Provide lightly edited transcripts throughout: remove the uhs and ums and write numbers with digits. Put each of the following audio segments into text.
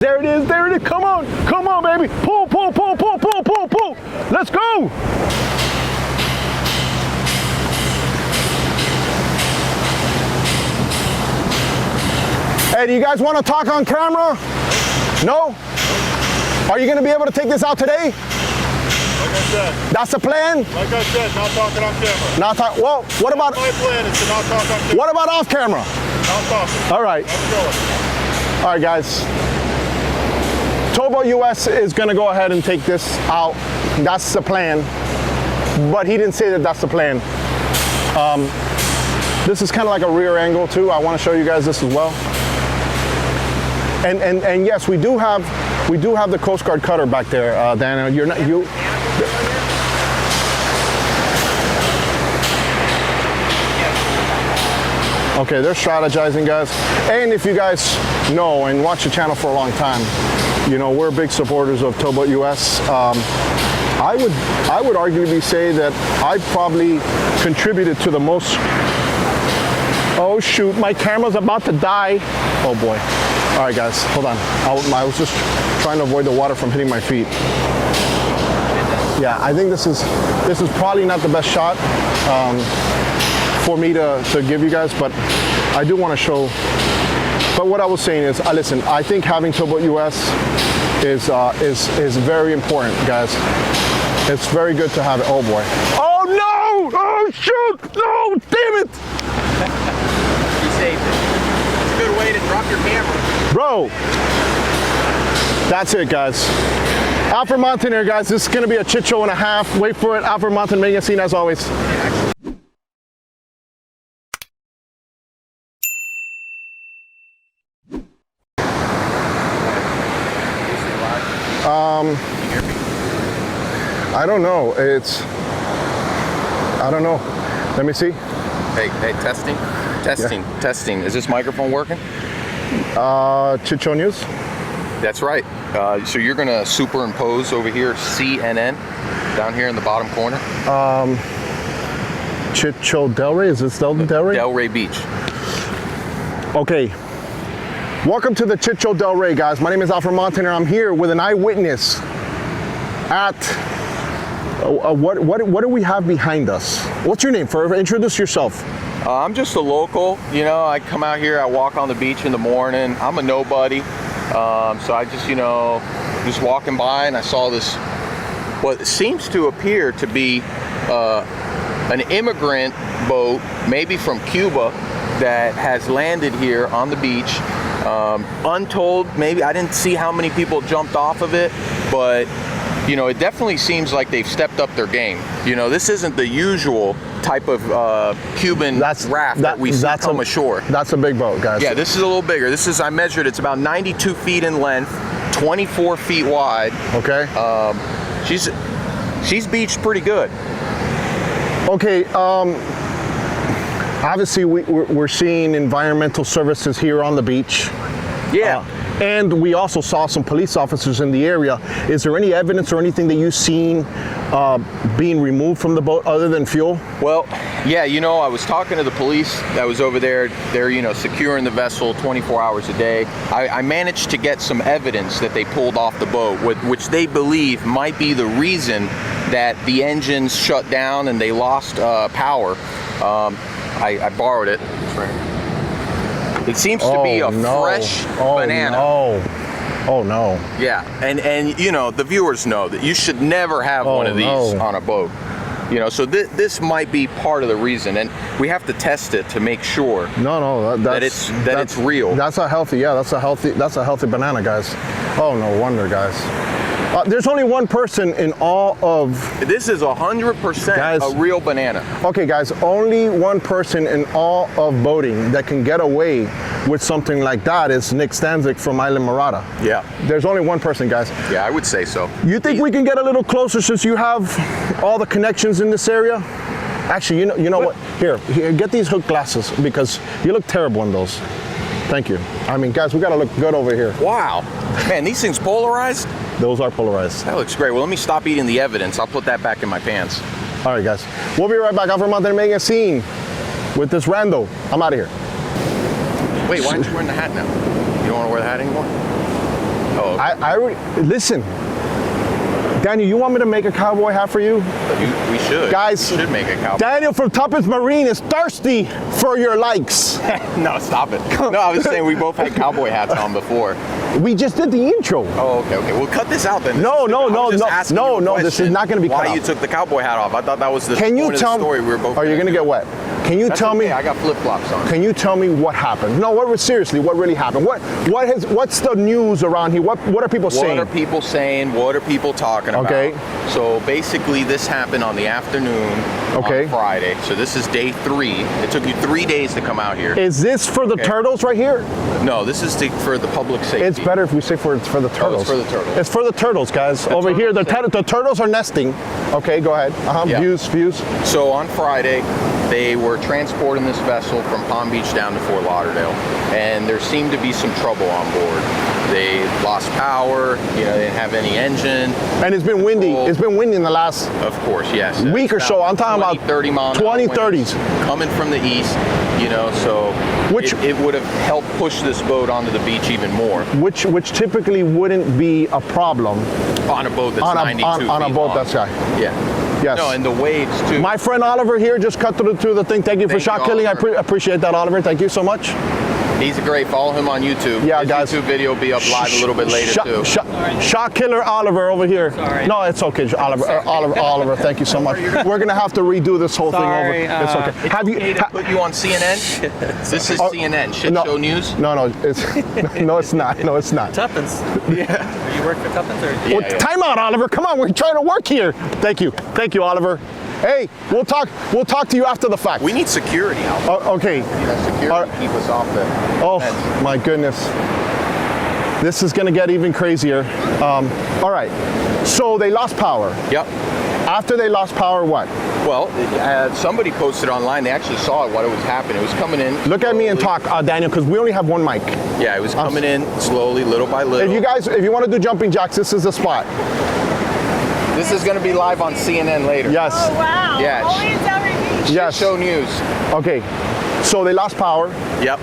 There it is, there it is. Come on, baby. Pull, pull, pull, pull, pull, pull, pull. Let's go. Hey, do you guys want to talk on camera? No? Are you going to be able to take this out today? Like I said. That's the plan? Like I said, not talking on camera. Not talk. Well, what about? My plan is to not talk on camera. What about off camera? Not talking. All right. Let's go. All right, guys. Towboat US is going to go ahead and take this out. That's the plan. But he didn't say that that's the plan. This is kind of like a rear angle too. I want to show you guys this as well. And yes, we do have the Coast Guard cutter back there, Dana. You're not you. Okay, they're strategizing, guys. And if you guys know and watch the channel for a long time, you know we're big supporters of Towboat US. I would arguably say that I probably contributed to the most. Oh shoot, my camera's about to die. Oh boy. All right, guys, hold on. I was just trying to avoid the water from hitting my feet. Yeah, I think this is probably not the best shot for me to give you guys, but I do want to show. But what I was saying is, listen, I think having Towboat US is very important, guys. It's very good to have it. Oh boy. Oh no! Oh shoot! No! Damn it! You saved it. It's a good way to drop your camera. Bro, that's it, guys. Alfred Montaner, guys. This is going to be a chit show and a half. Wait for it. Alfred Montaner making a scene as always. I don't know. I don't know. Let me see. Hey, testing. Yeah. Testing. Is this microphone working? Chit Show News. That's right. So you're gonna superimpose over here CNN down here in the bottom corner. Chit Show Delray. Is this Delray? Delray Beach. Okay. Welcome to the Chit Show Delray, guys. My name is Alfred Montaner. I'm here with an eyewitness at what do we have behind us? What's your name? Introduce yourself. I'm just a local. You know, I come out here. I walk on the beach in the morning. I'm a nobody. So I just, just walking by, and I saw this, what seems to appear to be an immigrant boat, maybe from Cuba, that has landed here on the beach. Untold, maybe. I didn't see how many people jumped off of it, but it definitely seems like they've stepped up their game. This isn't the usual type of Cuban raft that we see come ashore. That's a big boat, guys. Yeah, this is a little bigger. I measured, it's about 92 feet in length, 24 feet wide. Okay. She's beached pretty good. Okay, obviously we're seeing environmental services here on the beach. Yeah. And we also saw some police officers in the area. Is there any evidence or anything that you've seen being removed from the boat other than fuel? Well, yeah, I was talking to the police that was over there. They're, securing the vessel 24 hours a day. I managed to get some evidence that they pulled off the boat, which they believe might be the reason that the engines shut down and they lost power. I borrowed it. It seems to be a fresh banana. Oh no. Yeah, and the viewers know that you should never have one of these on a boat. So this might be part of the reason, and we have to test it to make sure. That it's real. That's a healthy banana, guys. Oh, no wonder, guys. There's only one person in all of... This is 100% a real banana. Okay, guys, only one person in all of boating that can get away with something like that is Nick Stanzik from Island Murata. Yeah. There's only one person, guys. Yeah, I would say so. You think we can get a little closer since you have all the connections in this area? Actually, you know what? Here, get these hook glasses because you look terrible in those. Thank you. I mean, guys, we got to look good over here. Wow. Man, these things polarized? Those are polarized. That looks great. Well, let me stop eating the evidence. I'll put that back in my pants. All right, guys. We'll be right back. Alfred Montaner making a scene with this rando. I'm out of here. Wait, why aren't you wearing the hat now? You don't want to wear the hat anymore? Listen, Daniel, you want me to make a cowboy hat for you? We should. Guys, we should make a cowboy. Daniel from Tuppence Marine is thirsty for your likes. No, stop it. No, I was saying we both had cowboy hats on before. We just did the intro. Oh, okay. We'll cut this out then. No. This is not going to be cut Why out. you took the cowboy hat off? I thought that was the point of the story we were both. Are you going to get wet? Can you tell me? I got flip flops on. Can you tell me what happened? No, seriously, what really happened? What's the news around here? What are people saying? What are people saying? What are people talking about? Okay. So basically, this happened on the afternoon on Friday. So this is day 3. It took you 3 days to come out here. Is this for the turtles right here? No, this is for the public safety. It's better if we say for the turtles. Oh, it's for the turtles. It's for the turtles, guys. Over here, the turtles are nesting. Okay, go ahead. Yeah. Views. So on Friday, they were transporting this vessel from Palm Beach down to Fort Lauderdale, and there seemed to be some trouble on board. They lost power, they didn't have any engine. And it's been windy. It's been windy in the last Of course, yes. week or so. I'm talking 20, about 30 miles 20, 30s. coming from the east, so it would have helped push this boat onto the beach even more. Which typically wouldn't be a problem On a boat that's on 92 a feet boat long. that's high. Yeah. Yes. No, and the waves too. My friend Oliver here just cut through the thing. Thank you for Thank shot you, killing. I Oliver. appreciate that, Oliver. Thank you so much. He's a great. Follow him on YouTube. Yeah, His guys. YouTube video will be up live a little bit later too. Shot killer Oliver over here. Sorry. No, it's okay, Oliver. Thank you so much. We're gonna have to redo this whole Sorry, thing over. It's okay. It's okay to put you on CNN? This is CNN. Shit no, show news? No, it's no, it's not. No, it's not. Tuppence. Yeah. You work for Tuppence or? Yeah, Well, time out, Oliver. Come on, we're trying to work here. Thank you, Oliver. Hey, we'll talk to you after the fact. We need security out. Okay. Security to keep us off the fence. My goodness. This is gonna get even crazier. All right. So they lost power. Yep. After they lost power, what? Well, somebody posted online. They actually saw what was happening. It was coming in. Look at me and slowly. talk, Daniel, because we only have one mic. Yeah, it was coming in slowly, little by little. If you want to do jumping jacks, this is the spot. This is going to be live on CNN later. Yes. Oh, wow. Yeah. Only in Delray Beach. Yes. Show news. Okay. So they lost power, Yep.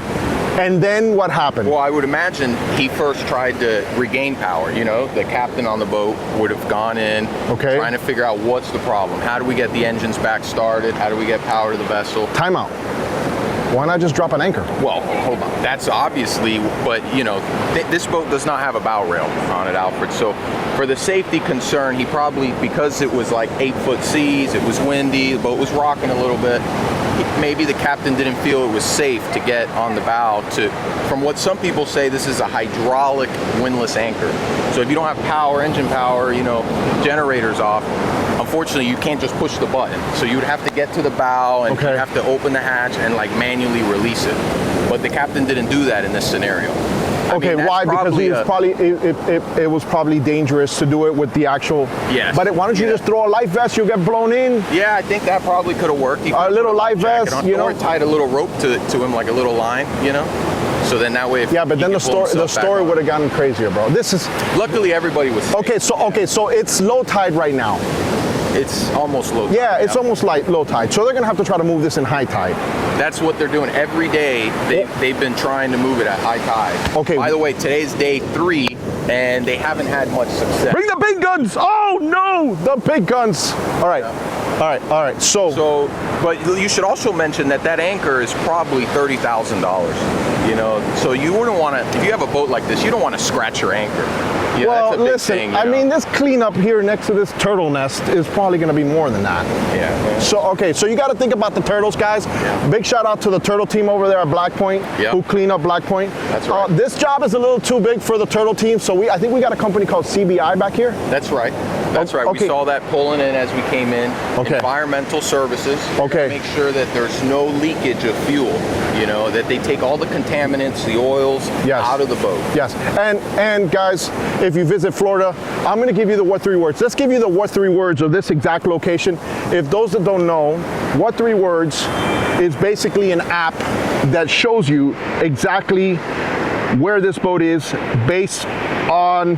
and then what happened? Well, I would imagine he first tried to regain power. The captain on the boat would have gone in, trying to figure out what's the problem. How do we get the engines back started? How do we get power to the vessel? Time out. Why not just drop an anchor? Well, hold on. That's obviously, but this boat does not have a bow rail on it, Alfred. So for the safety concern, he probably, because it was like 8-foot seas, it was windy, the boat was rocking a little bit, maybe the captain didn't feel it was safe to get on the bow from what some people say, this is a hydraulic windlass anchor. So if you don't have power, engine power, generators off, unfortunately, you can't just push the button. So you would have to get to the bow and you have to open the hatch and manually release it. But the captain didn't do that in this scenario. Okay, why? Because it was probably dangerous to do it with the actual. Yes. But why don't you just throw a life vest? You'll get blown in. Yeah, I think that probably could have worked. A little life vest, or tied a little rope to him, like a little line, So then that way, but then the story would have gotten crazier, bro. This is. Luckily, everybody was safe. Okay, so it's low tide right now. It's almost low tide. Yeah, it's almost like low tide. So they're gonna have to try to move this in high tide. That's what they're doing every day. They've been trying to move it at high tide. Okay. By the way, today's day 3, and they haven't had much success. Bring the big guns! Oh no, the big guns! All right. So, but you should also mention that anchor is probably $30,000. So you wouldn't want to. If you have a boat like this, you don't want to scratch your anchor. Well, that's a big listen, thing, I mean, this cleanup here next to this turtle nest is probably going to be more than that. Yeah. So you got to think about the turtles, guys. Yeah. Big shout out to the turtle team over there at Black Point who clean up Black Point. That's right. This job is a little too big for the turtle team, so I think we got a company called CBI back here. That's right. That's right. Okay. We saw that pulling in as we came in. Okay. Environmental services. Okay. Make sure that there's no leakage of fuel. That they take all the contaminants, the oils out of the boat. Yes. And guys, if you visit Florida, I'm going to give you the what 3 words. Let's give you the what 3 words of this exact location. If those that don't know, what 3 words is basically an app that shows you exactly where this boat is based on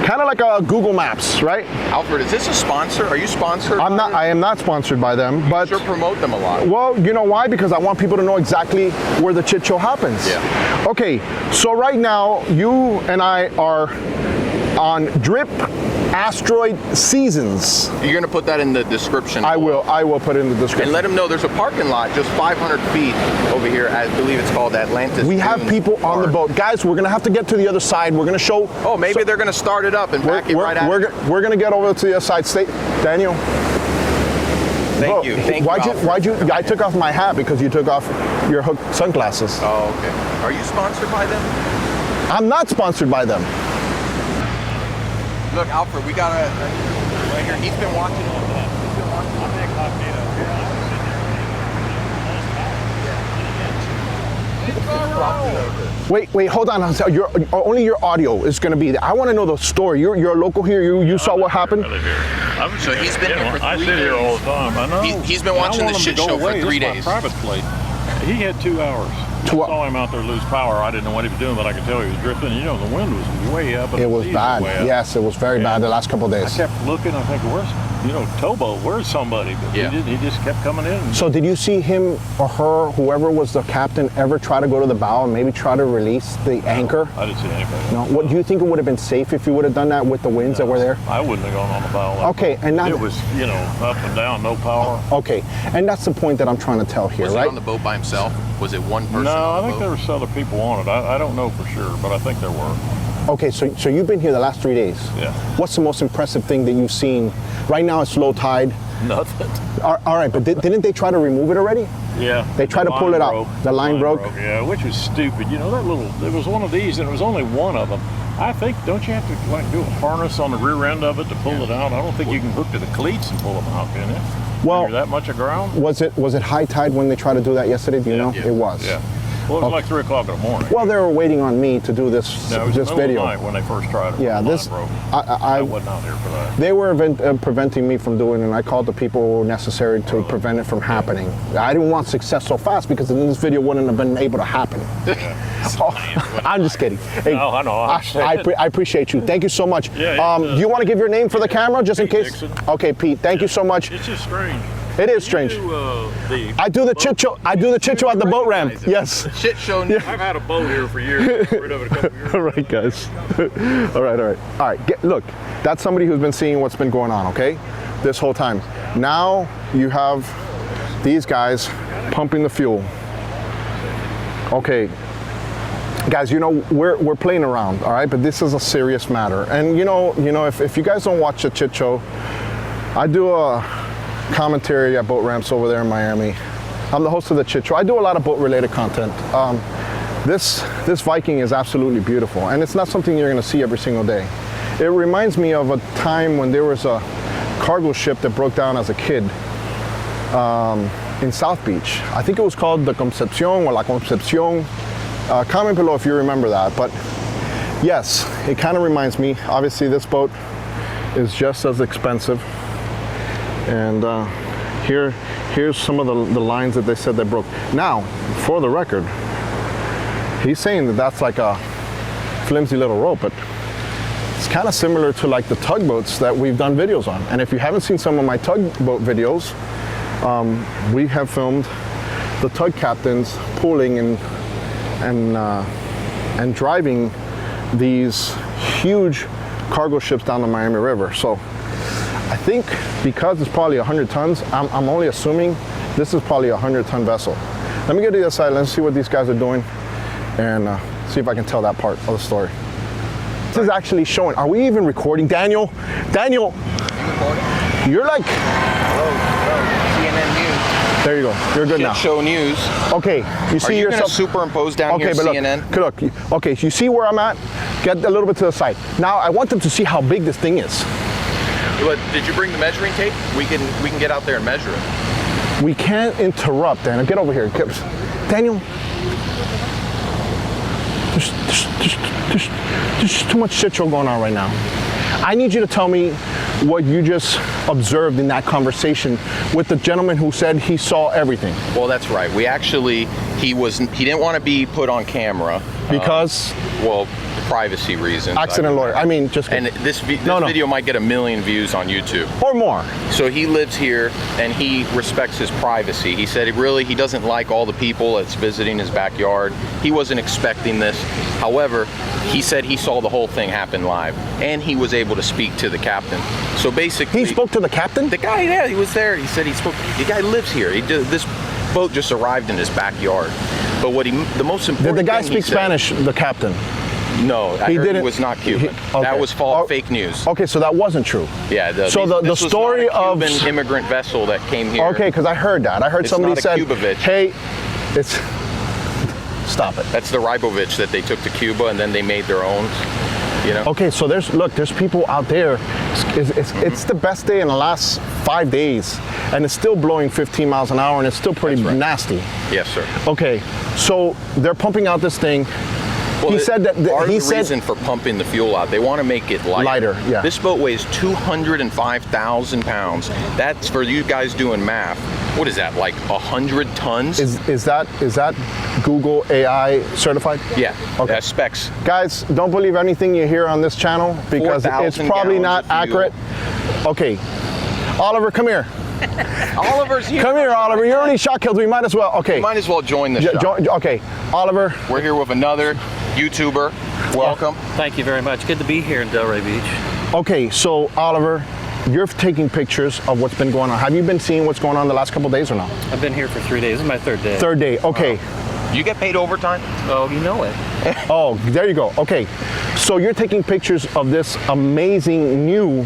kind of like a Google Maps, right? Alfred, is this a sponsor? Are you sponsored? I am not sponsored by them, but sure promote them a lot. well, you know why? Because I want people to know exactly where the Chit Show happens. Yeah. Okay, so right now you and I are on Drip Asteroid Seasons. You're gonna put that in the description. I will put it in the description. And let them know there's a parking lot just 500 feet over here. I believe it's called Atlantis. We have Dunes people on the Park. boat. Guys, we're going to have to get to the other side. We're going to show... Oh, maybe they're gonna start it up and back it right out. We're going to get over to the other side. Stay, Daniel. Thank you. Thank Why'd you. you... I took off my hat because you took off your hook sunglasses. Oh, okay. Are you sponsored by them? I'm not sponsored by them. Look, Alfred, we got a right here. He's been watching all that. Wait, hold on. Only your audio is going to be there. I want to know the story. You're a local here. You saw what happened? I live here. So he's been here for 3 I sit days. here all the time. I know. He's been watching the shit show for 3 This days. is my private plate. He had 2 hours. I saw him out there lose power. I didn't know what he was doing, but I could tell he was drifting. You know, the wind was way up. And It was the seas bad. were way up. Yes, it was very bad the last couple of I days. kept looking. I think, where's, towboat? Where's somebody? But Yeah. he just kept coming in. So did you see him or her, whoever was the captain, ever try to go to the bow and maybe try to release the anchor? I didn't see anybody. No. What do you think it would have been safe if you would have done that with the winds that were there? I wouldn't have gone on the bow. Like Okay, and now it was, up and down, no power. okay, and that's the point that I'm trying to tell here, Was he right? on the boat by himself? Was it one person No, on I the think boat? there was other people on it. I don't know for sure, but I think there were. Okay, so you've been here the last 3 days. Yeah. What's the most impressive thing that you've seen? Right now it's low tide. Nothing. All right, but didn't they try to remove it already? Yeah. They tried to the pull line it out. broke. The line broke? Yeah, which was stupid. There was one of these and it was only one of them. I think, don't you have to do a harness on the rear end of it to pull it out? I don't think you can hook to the cleats and pull them out, can you? Well- When you're that much aground? Was it high tide when they tried to do that yesterday? Do you know? Yeah. It was. Yeah. Well, it was like 3 o'clock in the morning. Well, they were waiting on me to do this No, it was this the middle video. of the night when they first tried it. Yeah, when the this line broke. I I wasn't out here for that. they were preventing me from doing it, and I called the people necessary to prevent it from happening. I didn't want success so fast because then this video wouldn't have been able to happen. I'm just kidding. Hey, No, I know. I appreciate you. Thank you so much. Yeah, Do you want to give your name for the camera, just in Pete case? Dixon. Okay, Pete. Thank you so much. It's just strange. It is strange. I do the Chit Show. I do the Chit Show at the boat ramp. Yes. Shit show. I've had a boat here for years. Got rid of it a couple years. All right, guys. All right. Look, that's somebody who's been seeing what's been going on, okay? This whole time. Now you have these guys pumping the fuel. Okay. Guys, we're playing around, all right? But this is a serious matter. And if you guys don't watch the Chit Show, I do a commentary at boat ramps over there in Miami. I'm the host of the Chit Show. I do a lot of boat related content. This Viking is absolutely beautiful, and it's not something you're going to see every single day. It reminds me of a time when there was a cargo ship that broke down as a kid in South Beach. I think it was called the Concepcion or La Concepcion. Comment below if you remember that. But yes, it kind of reminds me. Obviously, this boat is just as expensive. And here's some of the lines that they said they broke. Now, for the record, he's saying that that's like a flimsy little rope, but it's kind of similar to like the tugboats that we've done videos on. And if you haven't seen some of my tugboat videos, we have filmed the tug captains pulling and driving these huge cargo ships down the Miami River. So I think because it's probably 100 tons, I'm only assuming this is probably a 100-ton vessel. Let me get to the other side. Let's see what these guys are doing and see if I can tell that part of the story. This is actually showing. Are we even recording? Daniel, you're like... Hello, CNN News. There you go. You're good now. Shit show news. Okay, you see Are you yourself... gonna superimpose down here but CNN? look, okay, so you see where I'm at? Get a little bit to the side. Now, I want them to see how big this thing is. But did you bring the measuring tape? We can get out there and measure it. We can't interrupt, Daniel. Get over here. Daniel. There's too much shit show going on right now. I need you to tell me what you just observed in that conversation with the gentleman who said he saw everything. Well, that's right. He didn't want to be put on camera Because well, privacy reasons. accident lawyer. I mean, just And this video might get 1 million views on YouTube. or more. So he lives here and he respects his privacy. He said he doesn't like all the people that's visiting his backyard. He wasn't expecting this. However, he said he saw the whole thing happen live and he was able to speak to the captain. So basically, He spoke to the captain? the guy, yeah, he was there. He said he spoke. The guy lives here. This boat just arrived in his backyard. But the most important Did the guy thing he speak said- Spanish, the captain? No, I heard he was not Cuban. Okay. That was fake news. Okay, so that wasn't true. Yeah. So the this was story not a of Cuban immigrant vessel that came here. Okay, because I heard that. I heard It's somebody not a said, Kubovich. "Hey, it's stop it." That's the Ribovich that they took to Cuba and then they made their own. You know. Okay, so there's people out there. It's the best day in the last 5 days, and it's still blowing 15 miles an hour, and it's still pretty That's right. nasty. Yes, sir. Okay, so they're pumping out this thing. Well, He said that part he of the said reason for pumping the fuel out, they want to make it lighter. Lighter, yeah. This boat weighs 205,000 pounds. That's for you guys doing math. What is that, like 100 tons? is that Google AI certified? Yeah. Okay. Specs. Guys, don't believe anything you hear on this channel because it's 4,000 probably gallons not of fuel. accurate. Okay, Oliver, come here. Oliver's here. Come here, Oliver. You're already shot killed. We might as well. Okay. Might as well join the show. Okay, Oliver. We're here with another YouTuber. Welcome. Thank you very much. Good to be here in Delray Beach. Okay, so Oliver, you're taking pictures of what's been going on. Have you been seeing what's going on the last couple of days or not? I've been here for 3 days. This is my third day. Third day. Okay. You get paid overtime? Oh, you know it. Oh, there you go. Okay. So you're taking pictures of this amazing new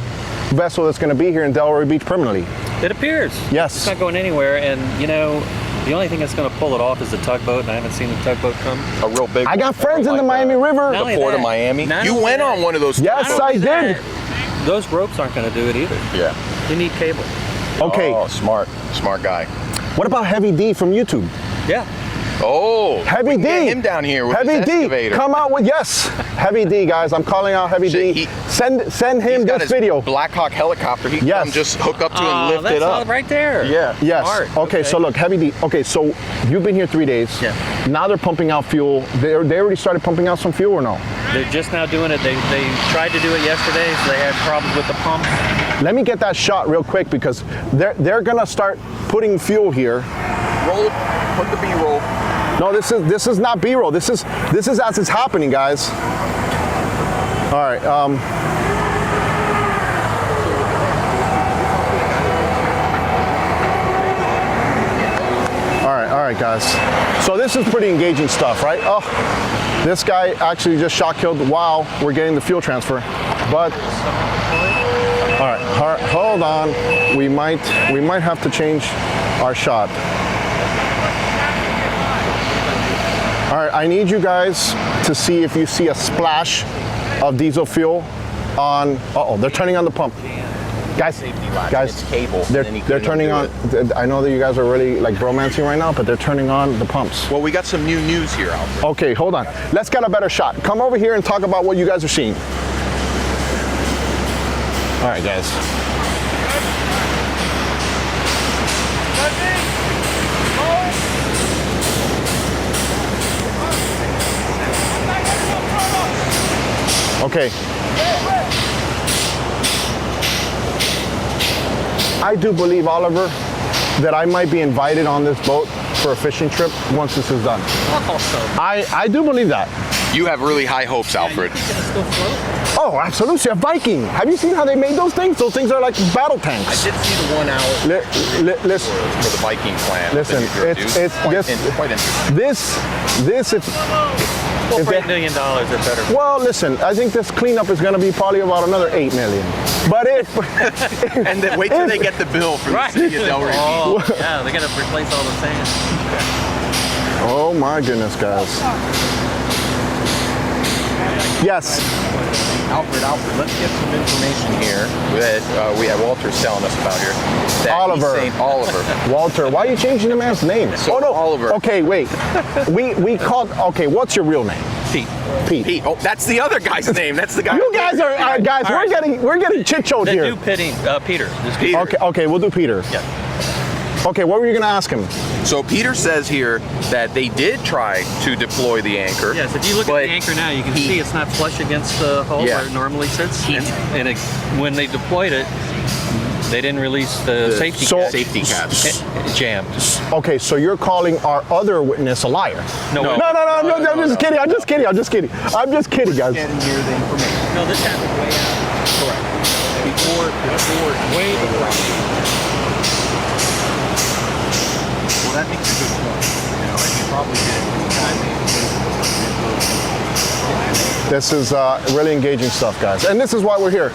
vessel that's going to be here in Delray Beach permanently. It appears. Yes. It's not going anywhere, and you know, the only thing that's going to pull it off is the tugboat, and I haven't seen the tugboat come. A real big I one. got friends in Like the Miami River. Not The only port of that, Miami. not You only went that, on one of those. Yes, not I only did. that, those ropes aren't going to do it either. Yeah. You need cable. Okay. Oh, smart guy. What about Heavy D from YouTube? Yeah. Oh, Heavy we can D. get him down here with Heavy his D. excavator. Come out with Heavy D, guys. I'm calling out Heavy Shit, D. Send him He's got this his video. Black Hawk helicopter. He can Yes. come just hook up to and Oh, lift that's it all up. right there. Yeah. Yes. Smart. Okay, so look, Heavy D. Okay, so you've been here 3 days. Yeah. Now they're pumping out fuel. They already started pumping out some fuel or no? They're just now doing it. They tried to do it yesterday, so they had problems with the pumps. Let me get that shot real quick because they're gonna start putting fuel here. Roll. Put the B-roll. No, this is not B-roll. This is as it's happening, guys. All right. All right, guys. So this is pretty engaging stuff, right? Oh, this guy actually just shot killed while we're getting the fuel transfer. But all right, hold on. We might have to change our shot. All right, I need you guys to see if you see a splash of diesel fuel on. They're turning on the pump. Guys, It's cable. they're and he couldn't turning do on. it. I know that you guys are really like bromancing right now, but they're turning on the pumps. Well, we got some new news here, Alfred. Okay, hold on. Let's get a better shot. Come over here and talk about what you guys are seeing. All right, guys. Okay. I do believe, Oliver, that I might be invited on this boat for a fishing trip once this is done. I do believe that. You have really high hopes, Alfred. Oh, absolutely. A Viking. Have you seen how they made those things? Those things are like battle tanks. I did see the 1 hour Listen, for the Viking plan. Listen, that you it's introduced. Quite interesting. this, Well, if for they- $8 million, they're better. well, listen, I think this cleanup is going to be probably about another 8 million. But And then wait till they get the bill from the city of Delray Beach. Oh, yeah, they're going to replace all the sand. oh my goodness, guys. Yes. Alfred, let's get some information here that we have Walter's telling us about here. That Oliver. He's saying Oliver. Walter, why are you changing the man's name? So, Oliver. Okay, wait. we called. Okay, what's your real name? Pete. Pete. Oh, that's the other guy's name. That's the guy. You guys are guys. All right. We're getting chit-choed They here. do Peter. This Peter. Okay, we'll do Peter. Yeah. Okay, what were you going to ask him? So Peter says here that they did try to deploy the anchor. Yes, if you look at but the anchor now, you can he- see it's not flush against the hull Yeah. where it normally sits. And when they deployed it, they didn't release the safety So- cap. Safety caps. It jammed. Okay, so you're calling our other witness a liar. No, No. No, I'm just kidding. I'm just kidding, guys. Getting here the information. No, this happened way out. Correct. Before Way before. Well, that makes a good point. You know, and he probably did it. This is really engaging stuff, guys. And this is why we're here.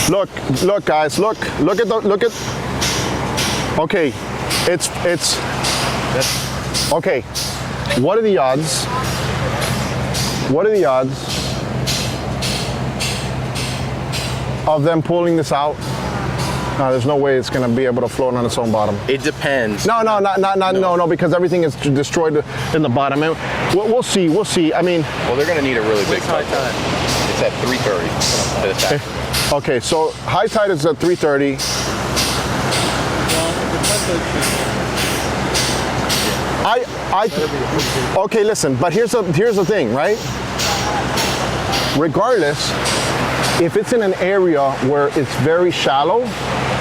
Look, guys, look at. Okay, it's. Okay, what are the odds? Of them pulling this out? No, there's no way it's going to be able to float on its own bottom. It depends. No, because everything is destroyed in the bottom. And we'll see. I mean, Well, they're going to need a really big high tugboat. tide? It's at 3:30. This happens. okay, so high tide is at 3:30. Okay, listen, but here's the thing, right? Regardless, if it's in an area where it's very shallow,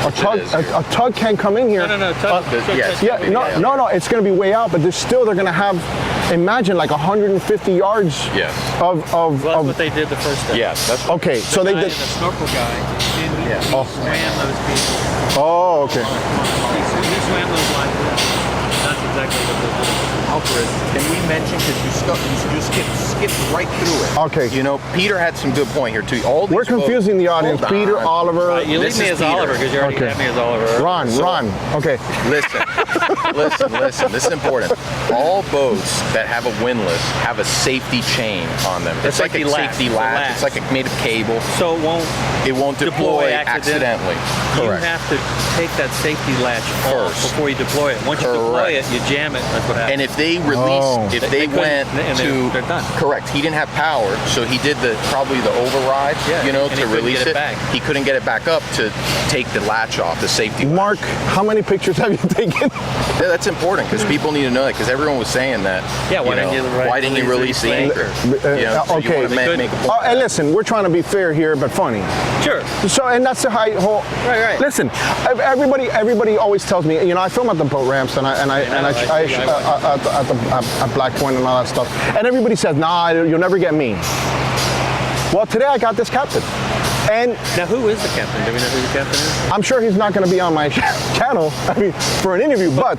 a tug can come in here. No. Tug, yes. Yeah, no, it's going to be way out, but they're going to have, imagine like 150 yards Yes. Well, that's what they did the first time. Yes, that's Okay, so they The did. snorkel guy, he Yeah. swam those people. Oh, okay. He swam those lines. That's exactly what they did. Alfred, can we mention, because you skipped right through it. Okay. You know, Peter had some good point here too. All these We're confusing the audience. Hold Peter, on. Oliver, You leave This me is as Peter. Oliver because you already Okay. have me as Oliver. Ron. Okay. Listen. This is important. All boats that have a windlass have a safety chain on them. It's like a safety latch. safety It's a latch. latch. It's like made of cable. So It won't deploy accidentally. You Correct. have to take that safety latch off First. before you deploy it. Once you deploy it, Correct. you jam it. That's what happens. And if they released, Oh. if they couldn't- went and to, they're done. correct, he didn't have power, so he did probably the override, Yeah, you know, and he to couldn't release get it it. back. He couldn't get it back up to take the latch off, the safety latch. Mark, how many pictures have you taken? Yeah, that's important because people need to know that because everyone was saying that. Yeah, why didn't you why didn't you release the anchor? Okay. Make a Oh, and listen, we're trying to be fair here, but funny. Sure. So, and that's the whole. Right. Listen, everybody always tells me, you know, I film at the boat ramps and I at Black Point and all that stuff, and everybody says, nah, you'll never get me. Well, today I got this captain, and Now, who is the captain? Do we know who the captain is? I'm sure he's not going to be on my channel, I mean, for an interview, but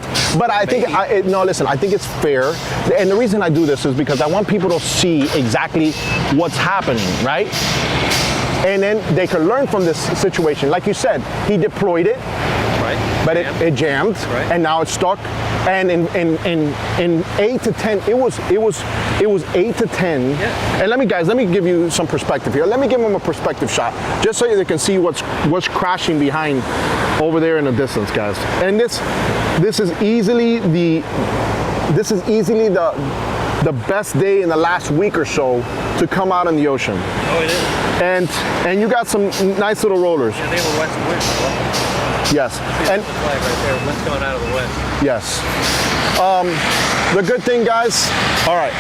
I think, no, listen, I think it's fair, and the reason I do this is because I want people to see exactly what's happening, right? And then they can learn from this situation. Like you said, he deployed it, Right. but it jammed, Right. and now it's stuck. And in 8 to 10, it was 8 to 10. Yeah. And let me give you some perspective here. Let me give them a perspective shot, just so they can see what's crashing behind over there in the distance, guys. And this is easily the best day in the last week or so to come out in the ocean. Oh, it is. And you got some nice little rollers. Yeah, they were west wind. Yes. And The flag right there. Wind's coming out of the west. yes. The good thing, guys. All right.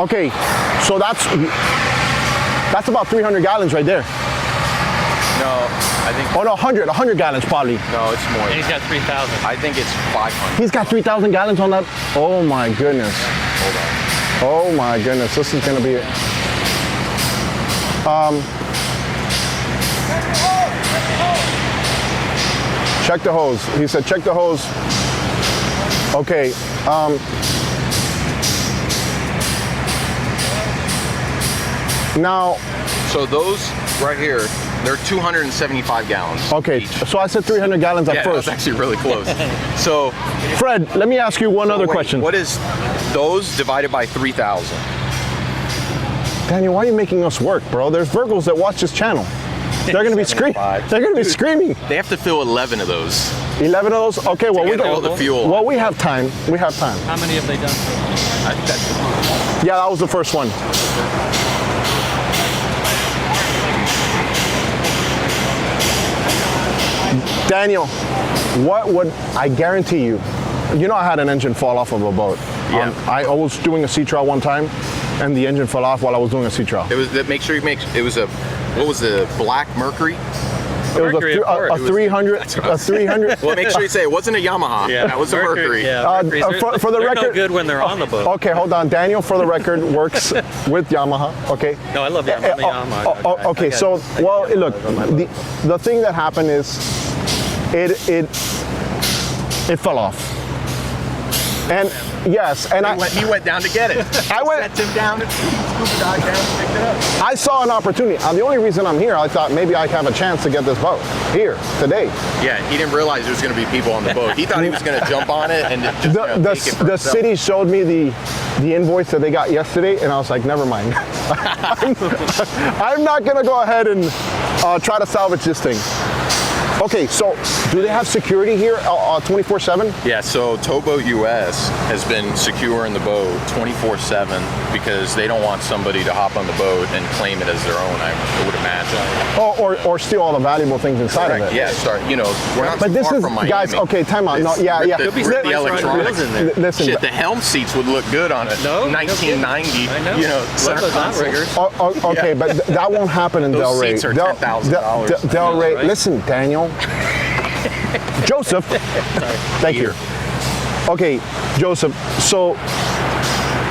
Okay. So that's about 300 gallons right there. No, I think. Oh no, 100 gallons probably. No, it's more. And he's got 3,000. I think it's 500. He's got 3,000 gallons on that. Oh my goodness. Hold on. Oh my goodness. This is gonna be it. Check the hose. He said, check the hose. Okay. Now, So those right here, they're 275 gallons. okay. each. So I said 300 gallons at Yeah, first. that's actually really close. So, Fred, let me ask you one other wait, question. What is those divided by 3,000? Daniel, why are you making us work, bro? There's Virgos that watch this channel. They're gonna be screaming. 75. They're gonna be screaming. They have to fill 11 of those. 11 of those. Okay, well get all the fuel. Well, we have time. We have time. How many have they done? Yeah, that was the first one. Daniel, what would I guarantee you? You know, I had an engine fall off of a boat. Yeah. I was doing a sea trial one time, and the engine fell off while I was doing a sea trial. It was that. Make sure you make. It was a. What was the Black Mercury? It was Mercury, of course. a 300. A 300. Well, make sure you say it wasn't a Yamaha. Yeah, That was a Mercury. Yeah, Mercury's, for the they're record, no good when they're on the boat. Okay, hold on. Daniel, for the record, works with Yamaha. Okay. No, I love Yamaha. I'm a Yamaha guy. Okay. I So, got- well, I got look, Yamaha on my boat. the thing that happened is, it fell off. And yes, and He went down to get it. I went- Sent him down. Scuba dive down, picked it up. I saw an opportunity. The only reason I'm here, I thought maybe I have a chance to get this boat here today. Yeah, he didn't realize there was going to be people on the boat. He thought he was going to jump on it and just take it for The himself. city showed me the invoice that they got yesterday, and I was like, never mind. I'm not gonna go ahead and try to salvage this thing. Okay, so do they have security here 24/7? Yeah, so Towboat US has been securing the boat 24/7 because they don't want somebody to hop on the boat and claim it as their own, I would imagine. Or steal all the valuable things inside of it. Yeah, we're not But too this far is, from Miami. guys, okay, time out. No, It's yeah, rip yeah. the- Could be rip some the nice front electronics. wheels in there. Listen, Shit, the helm seats would look good on it. No, 1990, I know. you know, Love center those console. outriggers. okay, but that won't happen in Those Del Rey. seats are Del- $10,000. Del Rey, Right. listen, Daniel. Joseph, thank you. Okay, Joseph, so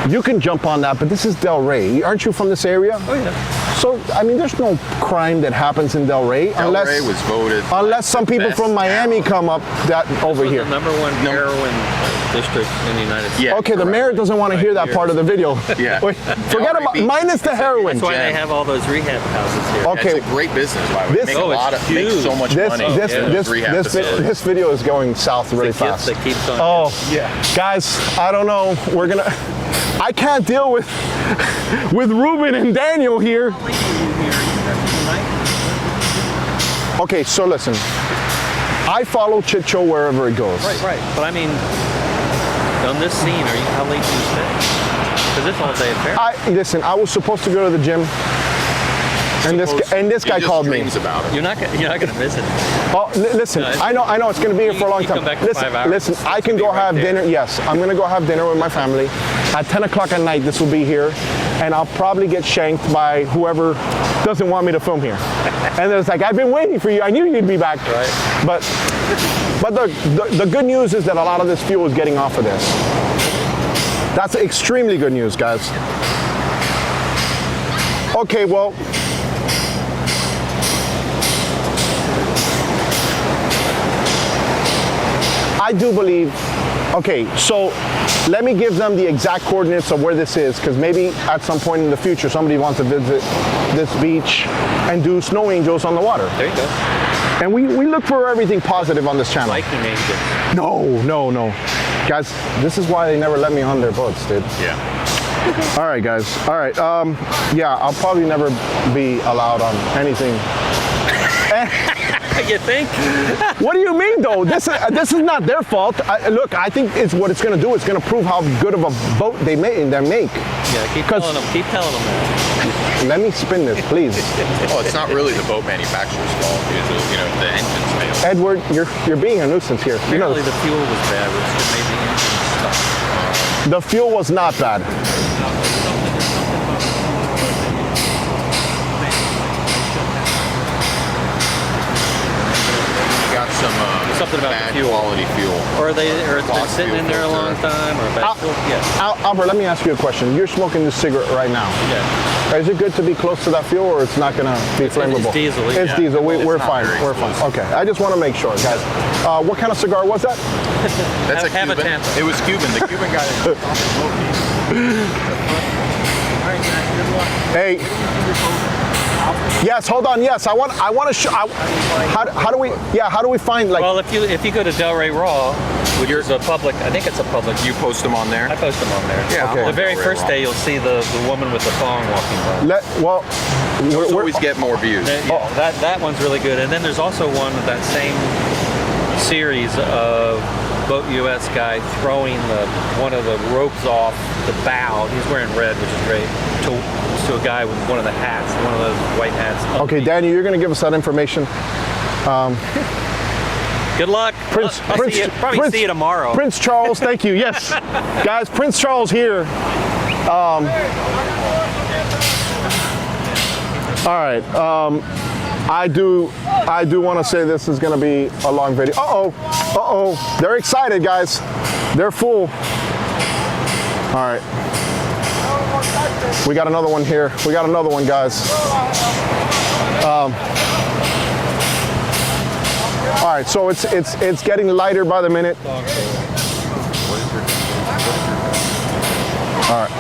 you can jump on that, but this is Del Rey. Aren't you from this area? Oh yeah. So, I mean, there's no crime that happens in Del Rey Del Rey was voted unless some the people best from Miami town. come up that over This was here. the number one heroin district in the United States. Yeah. Okay, the correct. mayor doesn't want to hear that here. part of the video. Yeah. Wait, forget Del Rey about Beach minus the heroin. That's why they Gem. have all those rehab houses here. Okay. It's a great business, by the way. This- Make a Oh, it's lot of, make huge. so much This money. this in this those rehab this, facilities. this video is going south really The kids fast. that keeps on. Oh, yeah. Guys, I don't know. I can't deal with Ruben and Daniel here. Okay, so listen. I follow Chit wherever it goes. Right. But I mean, on this scene, how late do you stay? Because it's all day affair. Listen, I was supposed to go to the gym, and this He guy just called me. dreams about it. You're not gonna miss it. Oh, listen, No, I know it's going to be here for a long you time. come back in Listen, 5 hours. listen, I can It's go gonna be right have there. dinner. Yes, I'm going to go have dinner with my family. At 10 o'clock at night, this will be here, and I'll probably get shanked by whoever doesn't want me to film here. And it's like, I've been waiting for you. I knew you'd be back. Right. But the good news is that a lot of this fuel is getting off of this. That's extremely good news, guys. Okay, well, I do believe, okay, so let me give them the exact coordinates of where this is, because maybe at some point in the future somebody wants to visit this beach and do snow angels on the water. There you go. And we look for everything positive on this channel. Viking angels. No. Guys, this is why they never let me on their boats, dude. Yeah. All right, guys. All right. Yeah, I'll probably never be allowed on anything. You think? What do you mean, though? This is not their fault. Look, I think what it's going to do. It's going to prove how good of a boat they make. Yeah, keep 'Cause- telling them. Keep telling them that. Let me spin this, please. Oh, it's not really the boat manufacturer's fault. It's, you know, the engines failed. Edward, you're being a nuisance here. You know, Apparently the fuel was bad, which made the engine stop. the fuel was not bad. You got some Something about bad the fuel. quality fuel. Or it's been Clogged sitting in fuel there a long filter. time, or bad fuel. Yeah. Albert, let me ask you a question. You're smoking this cigarette right now. Yeah. Is it good to be close to that fuel, or it's not going to be flammable? diesel, It's yeah. diesel. It's We're not fine. very We're fine. explosive. Okay. I just want to make sure, guys. What kind of cigar was that? That's a Have a Cuban. Tampa. It was Cuban. The Cuban guy. Hey. Yes. Hold on. Yes. I want to show. How do we find like? Well, if you go to Delray Raw, which is a public, I think it's a public. You post them on there. I post them on there. Yeah, I'm Okay. on The very Delray first Raw. day, you'll see the woman with the thong walking by. Those always get more views. That one's really good. And then there's also one of that same series of Boat US guy throwing one of the ropes off the bow. He's wearing red, which is great. To a guy with one of the hats, one of those white hats. Okay, Danny, you're going to give us that information. Good luck. Prince- I'll Prince- see you, probably Prince- see you tomorrow. Prince Charles, thank you. Yes, guys, Prince Charles here. All right. I do want to say this is going to be a long video. Uh-oh. They're excited, guys. They're full. All right. We got another one here. We got another one, guys. All right, so it's getting lighter by the minute. All right.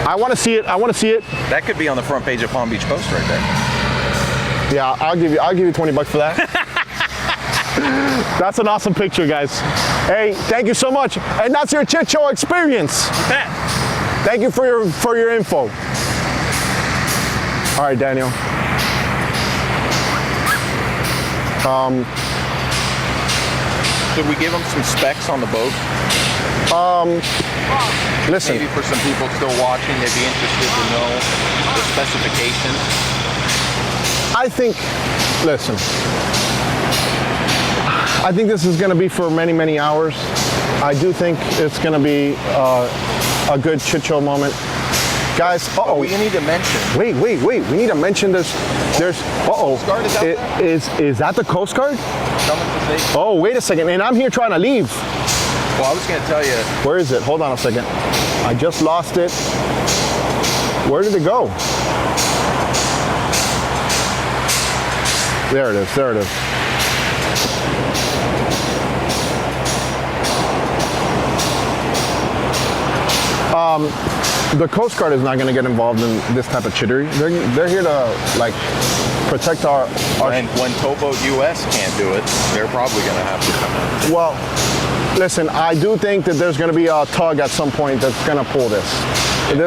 I want to see it. I want to see it. That could be on the front page of Palm Beach Post right there. Yeah, I'll give you $20 for that. That's an awesome picture, guys. Hey, thank you so much. And that's your Chit Show experience. Thank you for your info. All right, Daniel. Should we give them some specs on the boat? Listen. Maybe for some people still watching, they'd be interested to know the specifications. I think this is going to be for many, many hours. I do think it's going to be a good Chit Show moment. Guys, But we need to mention. Wait. We need to mention this. There's, Coast Guard is out there? Is that the Coast Guard? Coming to say. Oh, wait a second. And I'm here trying to leave. Well, I was going to tell you. Where is it? Hold on a second. I just lost it. Where did it go? There it is. There it is. The Coast Guard is not going to get involved in this type of chittery. They're here to like protect our When Towboat US can't do it, they're probably going to have to come in. Well, listen, I do think that there's going to be a tug at some point that's going to pull this. And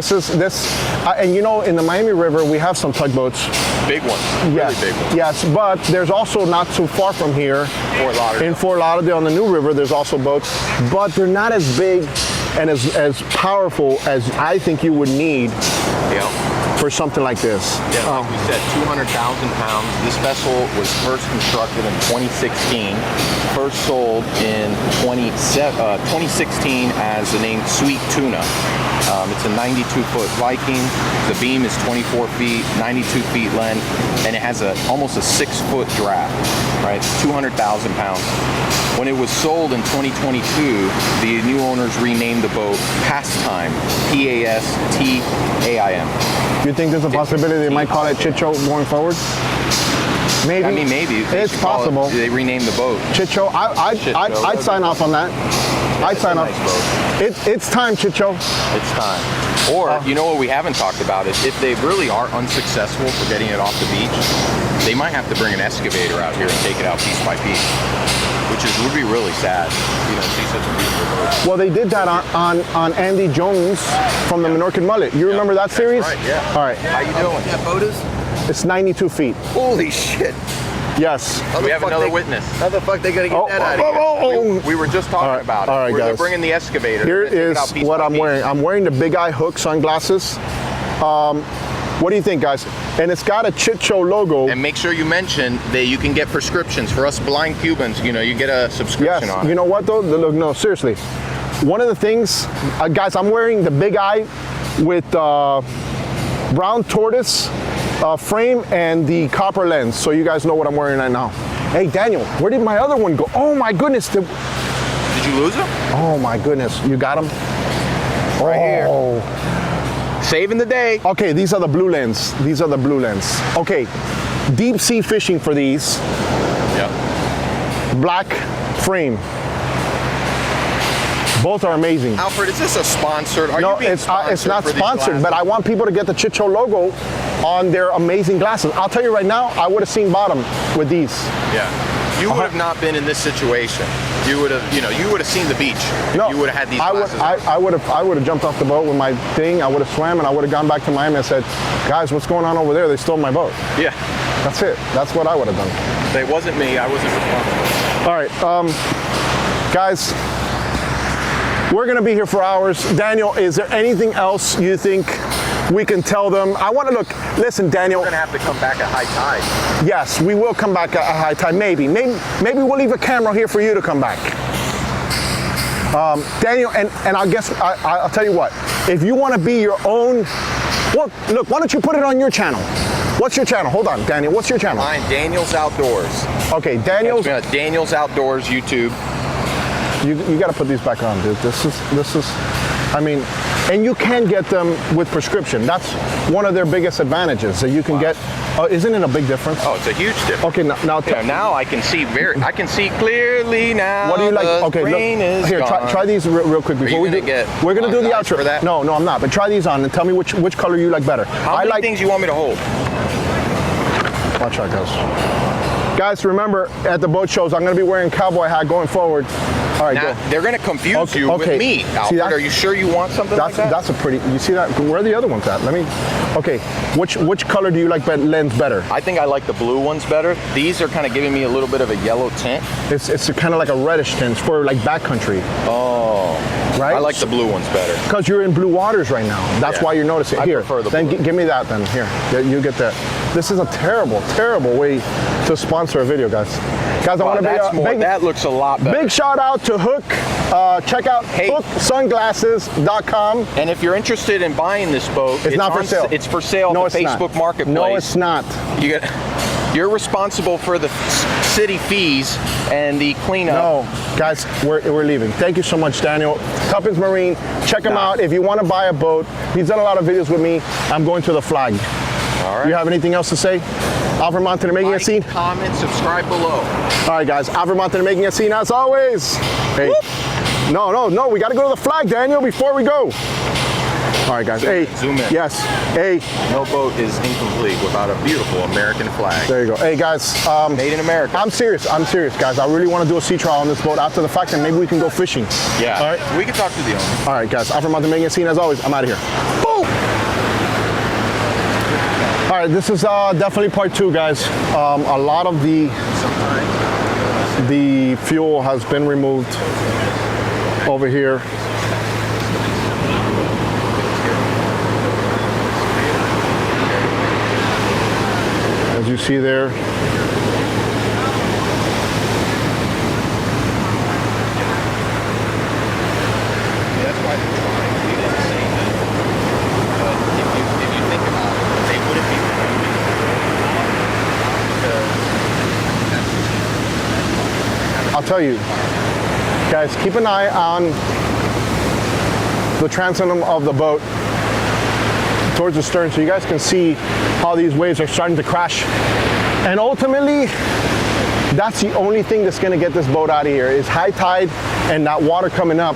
you know, in the Miami River, we have some tugboats. Big ones. Yes, Really big ones. yes, but there's also not too far from here. Fort Lauderdale. In Fort Lauderdale on the New River, there's also boats, but they're not as big and as powerful as I think you would need Yeah. for something like this. Yeah, like we said, 200,000 pounds. This vessel was first constructed in 2016, first sold in 2016 as the name Sweet Tuna. It's a 92-foot Viking. The beam is 24 feet, 92 feet length, and it has almost a 6-foot draft, right? 200,000 pounds. When it was sold in 2022, the new owners renamed the boat Pastime, P-A-S-T-A-I-M. Do you think there's a possibility they might call it Chit Show going forward? Maybe. I mean, maybe. They It's should call it- possible. They renamed the boat. Chit Show, I'd sign off on that. I'd It's a sign off. nice boat. It's time, Chit Show. It's time. Or, you know what we haven't talked about is if they really are unsuccessful for getting it off the beach, they might have to bring an excavator out here and take it out piece by piece, which would be really sad. You know, see such a beautiful boat. Well, they did that on Andy Jones from the Menorcan Mullet. You remember that series? Right, yeah. All right. How you doing? That boat is? It's 92 feet. Holy shit. Yes. We have another witness. How the fuck they gonna get that out of here? We were just talking about it. All right, They're guys. bringing the excavator. Here They're taking it out is piece what by I'm piece. wearing. I'm wearing the Big Eye Hook sunglasses. What do you think, guys? And it's got a Chit Show logo. And make sure you mention that you can get prescriptions for us blind Cubans. You know, you get a subscription Yes. on it. You know what though? Look, no, seriously. One of the things, guys, I'm wearing the Big Eye with brown tortoise frame and the copper lens, so you guys know what I'm wearing right now. Hey, Daniel, where did my other one go? Oh my goodness. Did you lose them? Oh my goodness. You got them? Right here. Oh. Saving the day. Okay, these are the blue lens. These are the blue lens. Okay, deep sea fishing for these. Yeah. Black frame. Both are amazing. Alfred, is this a sponsored? Are No, you being it's not for these sponsored, but glasses? I want people to get the Chit Show logo on their amazing glasses. I'll tell you right now, I would have seen bottom with these. Yeah. You would have not been in this situation. You would have, you would have seen the beach. No, You would have had these I would, glasses. I would have jumped off the boat with my thing. I would have swam and I would have gone back to Miami and said, guys, what's going on over there? They stole my boat. Yeah. That's it. That's what I would have done. It wasn't me. I wasn't responsible. All right, guys. We're going to be here for hours. Daniel, is there anything else you think we can tell them? I want to listen, Daniel. We're gonna have to come back at high tide. Yes, we will come back at high tide. Maybe we'll leave a camera here for you to come back. Daniel, and I'll tell you what. If you want to be your own, well, look, why don't you put it on your channel? What's your channel? Hold on, Daniel. What's your channel? Mine, Daniel's Outdoors. Okay, Daniel's. Daniel's Outdoors YouTube. You got to put these back on, dude. This is. I mean, and you can get them with prescription. That's one of their biggest advantages. That you can get. Isn't it a big difference? Oh, it's a huge difference. Okay, now I can see I can see clearly now. What do you like? Okay, rain look, is here. gone. Try these real quick before we do. We're gonna do the outro. For that? No, I'm not. But try these on and tell me which color you like better. How many things you want me to hold? Watch out, guys. Guys, remember at the boat shows, I'm gonna be wearing cowboy hat going forward. All right, now, go. they're going to confuse you with me, Alfred. Are you sure you want something like that? That's a pretty, you see that? Where are the other ones at? Okay, which color do you like lens better? I think I like the blue ones better. These are kind of giving me a little bit of a yellow tint. It's kind of like a reddish tint for like backcountry. Oh. Right? I like the blue ones better. Because you're in blue waters right now. That's why you're noticing. Here, prefer the then blue. give me that then. Here, you get that. This is a terrible, terrible way to sponsor a video, guys. Guys, I want to be that looks a lot better. Big shout out to Hook. Check out hooksunglasses.com. And if you're interested in buying this boat, it's not for sale. It's for sale on the Facebook Marketplace. No, it's not. You're responsible for the city fees and the cleanup. No, guys, we're leaving. Thank you so much, Daniel. Tuppence Marine, check him out. If you want to buy a boat, he's done a lot of videos with me. I'm going to the flag. All right. You have anything else to say? Alfred Montaner making a scene. Comment, subscribe below. All right, guys. Alfred Montaner making a scene as always. Hey. Whoop. No. We got to go to the flag, Daniel, before we go. All right, guys. Hey. Zoom in. Yes. Hey. No boat is incomplete without a beautiful American flag. There you go. Hey, guys. Made in America. I'm serious, guys. I really want to do a sea trial on this boat after the fact, and maybe we can go fishing. Yeah. All right. We can talk to the owner. All right, guys. Alfred Montaner making a scene as always. I'm out of here. Boom. All right, this is definitely part 2, guys. A lot of the fuel has been removed over here. As you see there. That's why they're trying to do the same thing. But if you think about it, they wouldn't be I'll tell you, guys, keep an eye on the transom of the boat towards the stern so you guys can see how these waves are starting to crash. And ultimately, that's the only thing that's going to get this boat out of here is high tide and that water coming up.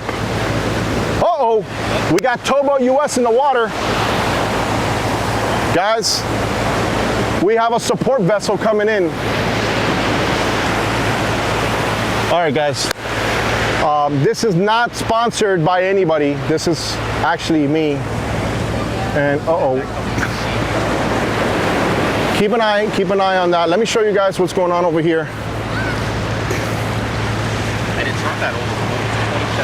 Uh-oh, we got Towboat US in the water. Guys, we have a support vessel coming in. All right, guys. This is not sponsored by anybody. This is actually me. And keep an eye on that. Let me show you guys what's going on over here. And it's not that old. It's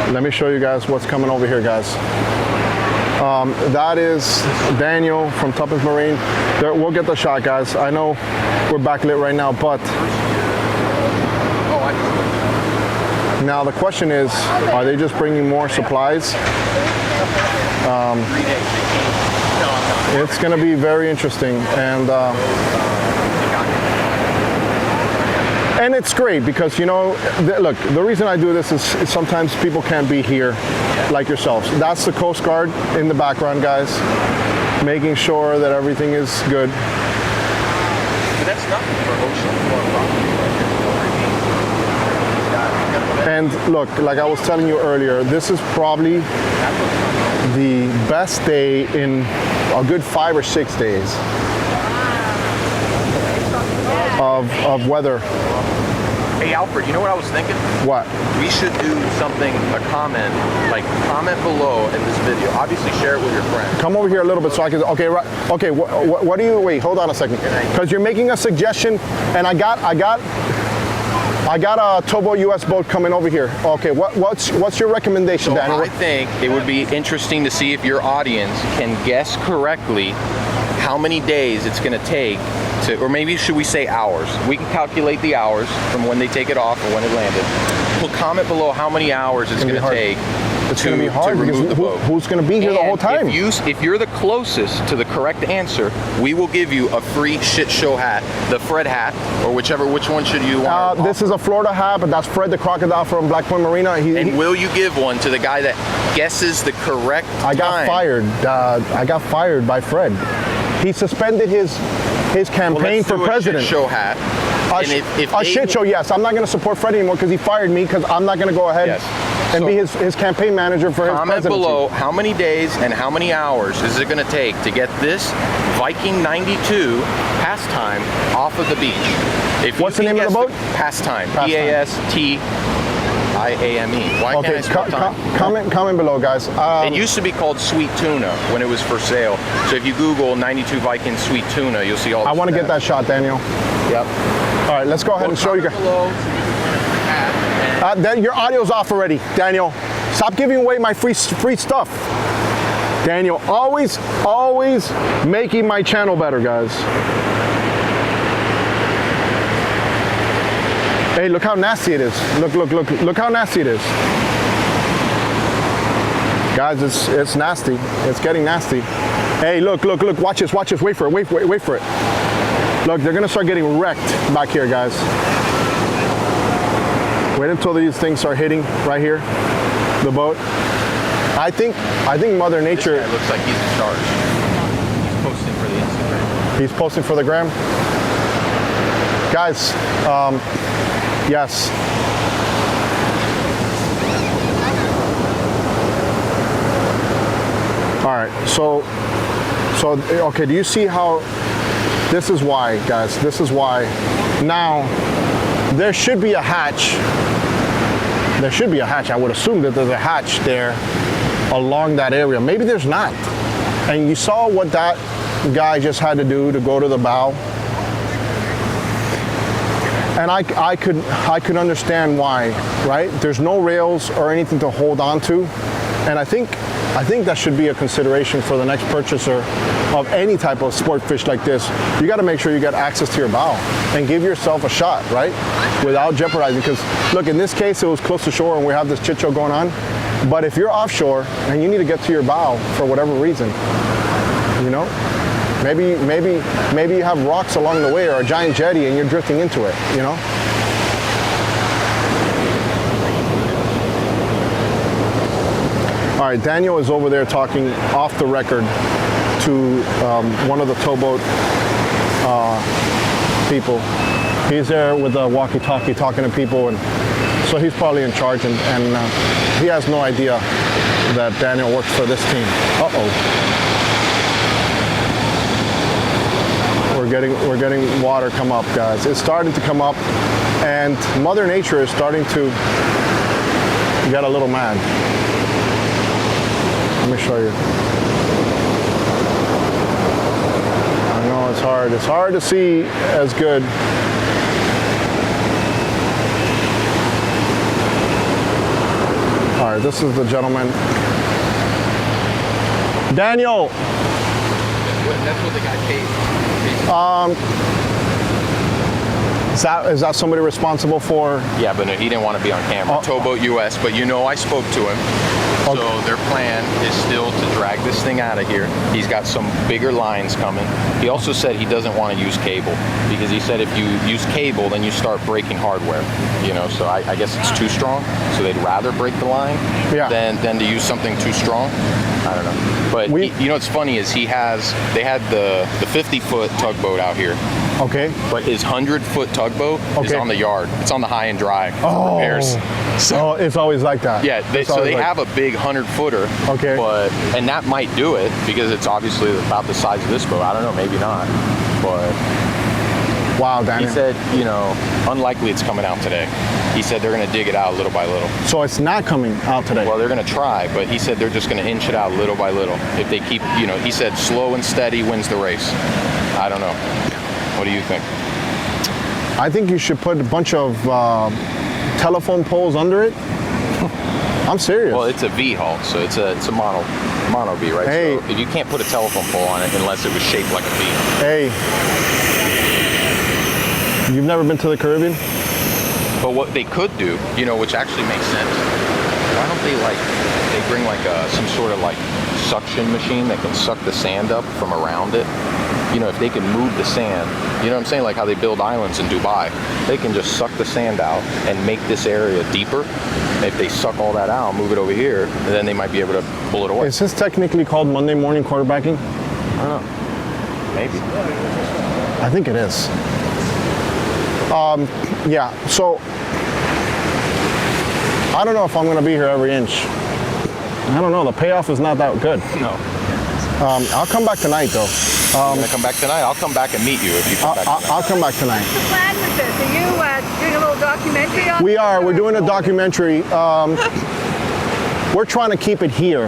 2017. Let me show you guys what's coming over here, guys. That is Daniel from Tuppence Marine. We'll get the shot, guys. I know we're backlit right now, but now the question is, are they just bringing more supplies? It's going to be very interesting, and it's great because, you know, look, the reason I do this is sometimes people can't be here like yourselves. That's the Coast Guard in the background, guys, making sure that everything is good. But that's nothing for ocean. And look, like I was telling you earlier, this is probably the best day in a good 5 or 6 days of weather. Hey Alfred, you know what I was thinking? What? We should do something, a comment below in this video. Obviously share it with your friends. Come over here a little bit so I can, okay, right, okay, what do you, wait, hold on a second. Because you're making a suggestion, and I got I got a towboat US boat coming over here. Okay, what's your recommendation, So Daniel? I think it would be interesting to see if your audience can guess correctly how many days it's going to take to, or maybe should we say hours? We can calculate the hours from when they take it off or when it landed. Well, comment below how many hours it's going to take. It's going to be hard because remove the boat. who's going to be here the whole time? If you're the closest to the correct answer, we will give you a free shit show hat, the Fred hat, or which one should you want? This is a Florida hat, but that's Fred the crocodile from Black Point Marina. And will you give one to the guy that guesses the correct time? I got fired by Fred. He suspended his campaign for president. Shit show hat. A shit show, yes. I'm not going to support Fred anymore because he fired me because I'm not going to go ahead and be his campaign manager for his presidency. Comment below how many days and how many hours is it going to take to get this Viking 92 pastime off of the beach. What's the name of the boat? Pastime. P-A-S-T-I-A-M-E. Why can't I spell time? Comment below, guys. It used to be called Sweet Tuna when it was for sale. So if you Google 92 Viking Sweet Tuna, you'll see all. I want to get that shot, Daniel. Yep. All right, let's go ahead and show you guys. Your audio's off already, Daniel. Stop giving away my free stuff. Daniel, always making my channel better, guys. Hey, look how nasty it is. Look how nasty it is. Guys, it's nasty. It's getting nasty. Hey, look, watch this, wait for it. Look, they're gonna start getting wrecked back here, guys. Wait until these things start hitting right here, the boat. I think Mother Nature. This guy looks like he's in charge. He's posting for the Instagram. He's posting for the gram. Guys, yes. All right, so okay, do you see how, this is why, guys, this is why. Now, there should be a hatch. There should be a hatch. I would assume that there's a hatch there along that area. Maybe there's not. And you saw what that guy just had to do to go to the bow. And I could understand why, right? There's no rails or anything to hold on to. And I think that should be a consideration for the next purchaser of any type of sport fish like this. You got to make sure you get access to your bow and give yourself a shot, right? Without jeopardizing. Because look, in this case, it was close to shore and we have this chit show going on. But if you're offshore and you need to get to your bow for whatever reason, you know, maybe you have rocks along the way or a giant jetty and you're drifting into it, you know? All right, Daniel is over there talking off the record to one of the towboat people. He's there with a walkie-talkie talking to people, and so he's probably in charge, and he has no idea that Daniel works for this team. We're getting water come up, guys. It's starting to come up, and Mother Nature is starting to get a little mad. Let me show you. I know it's hard. It's hard to see as good. All right, this is the gentleman. Daniel. That's what the guy paid. Is that somebody responsible for? Yeah, but no, he didn't want to be on camera. Towboat US, but you know I spoke to him. Okay. So their plan is still to drag this thing out of here. He's got some bigger lines coming. He also said he doesn't want to use cable because he said if you use cable, then you start breaking hardware. You know, so I guess it's too strong. So they'd rather break the line than to use something too strong. I don't know. But you know what's funny is they had the 50-foot tugboat out here. Okay. But his 100-foot tugboat is on the yard. It's on the high and dry for repairs. So it's always like that. Yeah, they have a big 100-footer. Okay. And that might do it because it's obviously about the size of this boat. I don't know, maybe not. But wow, Daniel. He said, you know, unlikely it's coming out today. He said they're going to dig it out little by little. So it's not coming out today? Well, they're going to try, but he said they're just going to inch it out little by little. If they keep, you know, he said slow and steady wins the race. I don't know. What do you think? I think you should put a bunch of telephone poles under it. I'm serious. Well, it's a V hull, so it's a mono V, right? Hey. So you can't put a telephone pole on it unless it was shaped like a V. Hey, you've never been to the Caribbean? But what they could do, which actually makes sense, why don't they bring like some sort of like suction machine that can suck the sand up from around it? If they can move the sand, you know what I'm saying? Like how they build islands in Dubai. They can just suck the sand out and make this area deeper. If they suck all that out, move it over here, then they might be able to pull it away. Is this technically called Monday morning quarterbacking? I don't know. Maybe. I think it is. Yeah, so I don't know if I'm going to be here every inch. I don't know. The payoff is not that good. No. I'll come back tonight, though. You're gonna come back tonight? I'll come back and meet you if you come back tonight. I'll come back tonight. What's the plan with this? Are you doing a little documentary on We this, are. or We're doing a what? documentary. We're trying to keep it here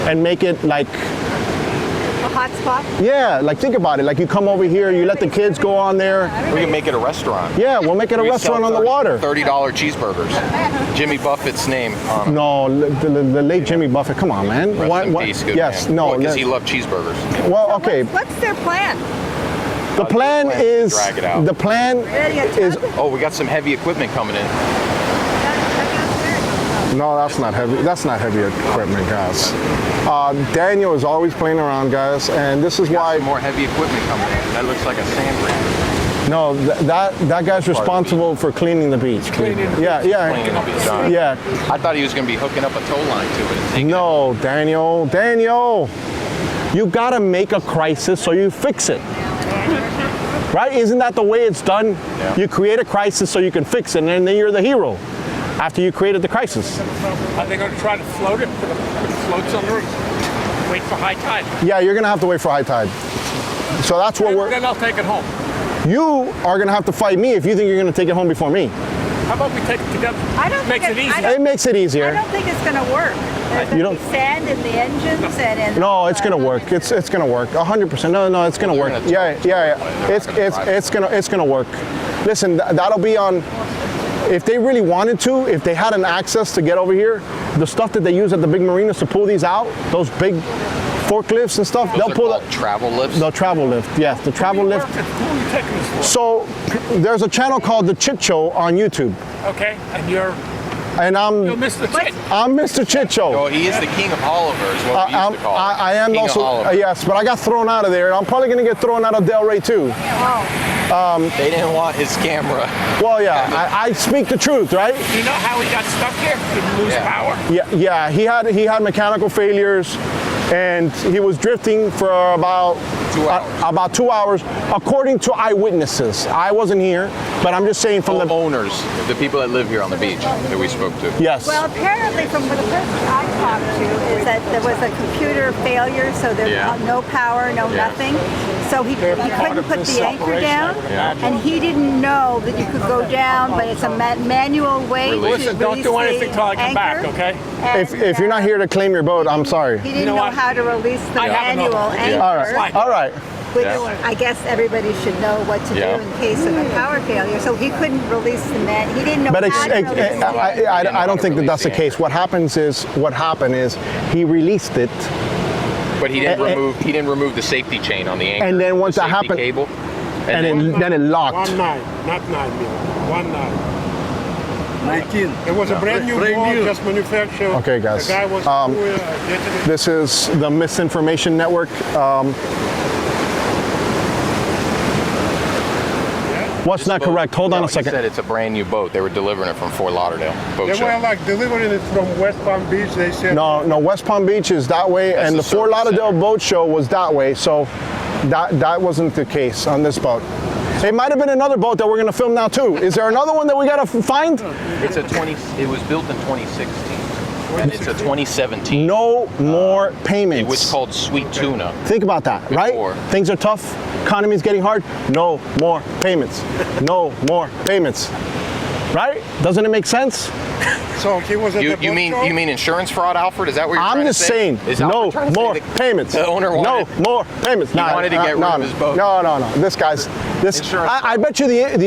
and make it like, A hot spot? yeah, like think about it. Like you come over here, you let the kids go on there. We can make it a restaurant. Yeah, we'll make it a We restaurant sell on the water. $30 cheeseburgers. Jimmy Buffett's name on it. No, the late Jimmy Buffett. Come on, man. Rest in peace, good yes, man. no. Because he loved cheeseburgers. Well, So okay. What's their plan? The plan is. Drag it out. The plan Ready to is. tug it? Oh, we got some heavy equipment coming in. No, that's not heavy. That's not heavy equipment, guys. Daniel is always playing around, guys, and this is why. Some more heavy equipment coming in. That looks like a sand rig. No, that guy's responsible for cleaning the beach. Yeah, Cleaning the beach. yeah, yeah. I thought he was going to be hooking up a tow line to it and taking No, Daniel, you gotta make a crisis so you fix it. Right? Isn't that the way it's done? Yeah. You create a crisis so you can fix it, and then you're the hero after you created the crisis. Are they going to try to float it? Put floats under it? Wait for high tide? Yeah, you're gonna have to wait for high tide. So that's what Then I'll take it home. You are gonna have to fight me if you think you're gonna take it home before me. How about we take it together? I don't Makes think it easy. It makes it I easier. don't think it's going to work. There's You going don't- to be sand in the engines and in. No, it's gonna work. It's gonna work. 100%. No, it's gonna They're work. gonna Yeah. They're not It's gonna work. Listen, that'll be on. If they really wanted to, if they had an access to get over here, the stuff that they use at the big marinas to pull these out, those big forklifts and stuff, Those they'll are pull called travel lifts. the travel lift. Yes, the travel lift. Who are you taking this for? So there's a channel called the Chit Show on YouTube, Okay, and you're and Mr. Chit. I'm Mr. Chit Show. Oh, he is the king of Oliver, is what we used to call him. I am King also of Oliver. yes, but I got thrown out of there. I'm probably gonna get thrown out of Del Rey too. They didn't want his camera. Well, yeah, I speak the truth, right? Do you know how he got stuck here? Didn't lose Yeah. power? Yeah. He had mechanical failures, and he was drifting for about 2 hours. about 2 hours, according to eyewitnesses. I wasn't here, but I'm just saying from The the owners, the people that live here on the beach that we spoke to. yes. Well, apparently, from the person I talked to, is that there was a computer failure, so there's Yeah. no power, no Yeah. nothing. So he couldn't put the anchor down, Yeah. and he didn't know that you could go down, but it's a manual way to Release. Listen, don't release do anything the till I come back, anchor. okay? If you're not here to claim your boat, I'm sorry. He didn't know know what? how to release the I have another manual one. anchor. All right. All right. Which Yeah. I guess everybody should know what to Yeah. do in case of a power failure. So he couldn't release the man. He didn't know But how to release it. I don't think that that's the case. What happened is he released it, But he didn't remove the safety chain on the anchor. And then once the that safety happened- cable, and then it locked. 1 9, not 9 mil. 1 9. 19. It was a brand new boat, just manufactured. Okay, guys. The guy was getting it. This is the Misinformation Network. What's not correct? Hold on a He second. said it's a brand new boat. They were delivering it from Fort Lauderdale boat They show. were like delivering it from West Palm Beach. They said No, West Palm Beach is that way, That's and the the Fort service Lauderdale center. boat show was that way. So that wasn't the case on this boat. It might have been another boat that we're going to film now too. Is there another one that we got to find? It's a 20. It was built in 2016, and it's a 2017. No more payments. It was called Sweet Tuna. Think about that, right? Before. Things are tough. Economy's getting hard. No more payments. No more payments. right? Doesn't it make sense? So he was at the boat show? You mean insurance fraud, Alfred? Is that what you're I'm trying just to say? saying, Is no Alfred trying to say more that payments. The owner wanted, no more payments. He wanted to get rid of his boat. No. This guy's this. Insurance. I bet you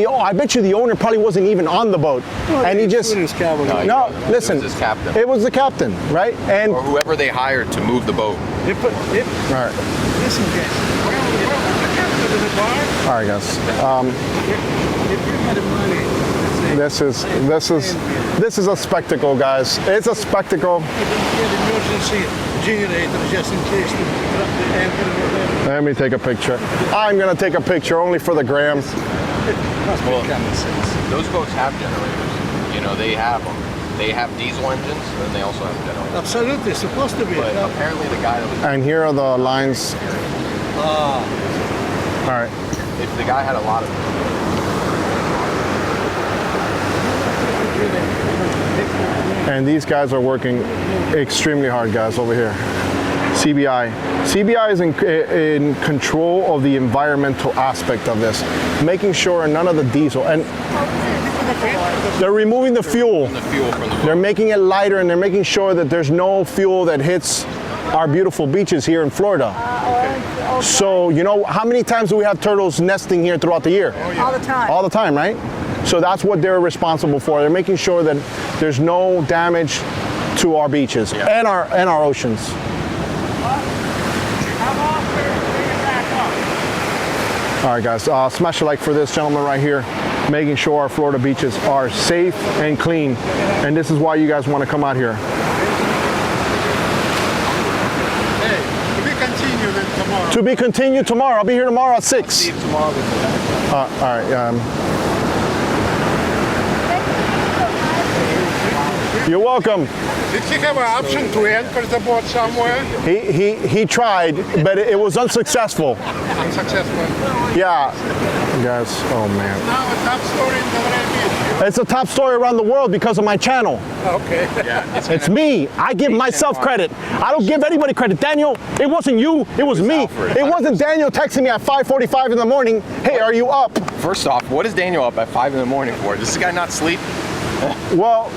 I bet you the owner probably wasn't even on the boat, and he just. No, listen. It was his captain. It was the captain, right? And or whoever they hired to move the boat. all right, Listen, guys. What's the captain of the bar? all right, guys. If you had money, This is a spectacle, guys. It's a spectacle. you don't get emergency generator just in case the anchor or whatever. Let me take a picture. I'm gonna take a picture only for the gram. Must be common sense. Those boats have generators. You know, they have them. They have diesel engines, and they also have generators. Absolutely, supposed to be. But apparently the guy that was, And here are the lines. All right. if the guy had a lot of And these guys are working extremely hard, guys, over here. CBI. CBI is in control of the environmental aspect of this, making sure none of the diesel, and they're removing the fuel. the fuel from the boat. They're making it lighter, and they're making sure that there's no fuel that hits our beautiful beaches here in Florida. So, you know, how many times do we have turtles nesting here throughout the year? All the time. All the time, right? So that's what they're responsible for. They're making sure that there's no damage to our beaches and our oceans. All right, guys, smash a like for this gentleman right here, making sure our Florida beaches are safe and clean. And this is why you guys want to come out here. Hey, we continue then tomorrow. To be continued tomorrow. I'll be here tomorrow at 6. See if tomorrow is All right. You're welcome. Did he have an option to anchor the boat somewhere? He tried, but it was unsuccessful. Unsuccessful. Yeah. Guys, oh man. Now a top story in the Beach. It's a top story around the world because of my channel. Okay. Yeah, It's me. I give myself credit. I don't give anybody credit. Daniel, it wasn't you. It was me. Alfred. It wasn't Daniel texting me at 5:45 in the morning. Hey, are you up? First off, what is Daniel up at 5 in the morning for? Does this guy not sleep? Well,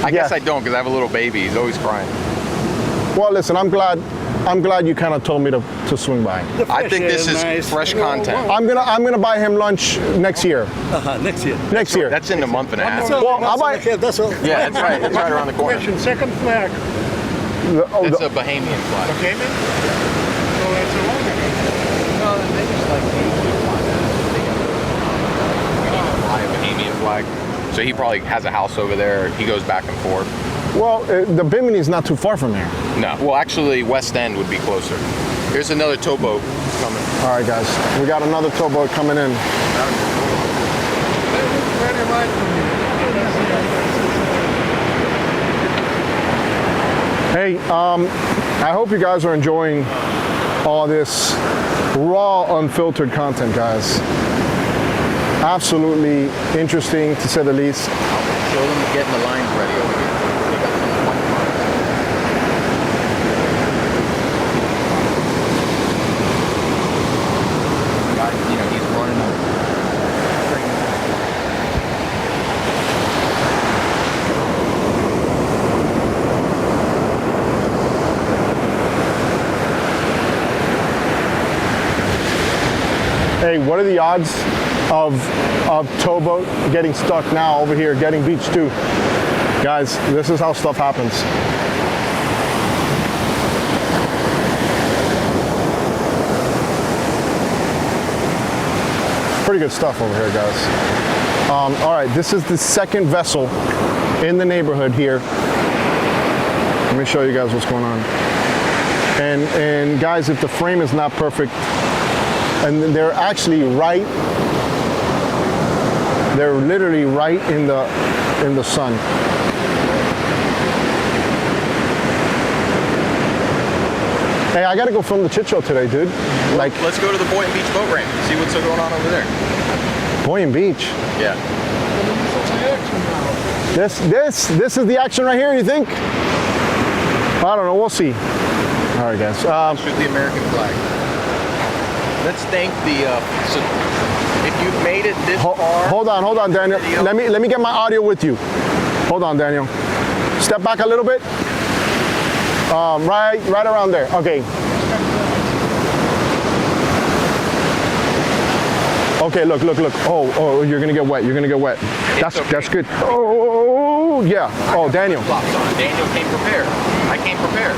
I guess yeah. I don't, because I have a little baby. He's always crying. Well, listen, I'm glad you kind of told me to swing by. I think this is fresh content. I'm gonna buy him lunch next year. Next year. Next year. That's in a month and a half. Well, I'll buy. That's all. Yeah, that's right. It's right around the corner. Question, second flag. It's a Bahamian flag. Cayman? So that's a longer. No, they just like fly a Bahamian flag. So he probably has a house over there. He goes back and forth. Well, the Bimini's not too far from here. No. Well, actually, West End would be closer. Here's another towboat coming. All right, guys, we got another towboat coming in. Very light for me. Hey, I hope you guys are enjoying all this raw, unfiltered content, guys. Absolutely interesting, to say the least. Show them getting the lines ready over here. They got some white lines. Guy, you know, he's running up. Hey, what are the odds of towboat getting stuck now over here, getting beached too? Guys, this is how stuff happens. Pretty good stuff over here, guys. All right, this is the second vessel in the neighborhood here. Let me show you guys what's going on. And guys, if the frame is not perfect, and they're actually right, they're literally right in the sun. Hey, I gotta go film the Chit show today, dude. Like, Let's go to the Boynton Beach boat ramp. See what's going on over there. Boynton Beach. Yeah. This is the action right here, you think? I don't know, we'll see. All right, guys. Shoot the American flag. Let's thank the if you've made it this far. Hold on, Daniel. Video. Let me get my audio with you. Hold on, Daniel. Step back a little bit. Right around there. Okay. Okay, look. Oh, you're gonna get wet. That's good. Oh, yeah. Oh, Daniel. Daniel came prepared. I came prepared.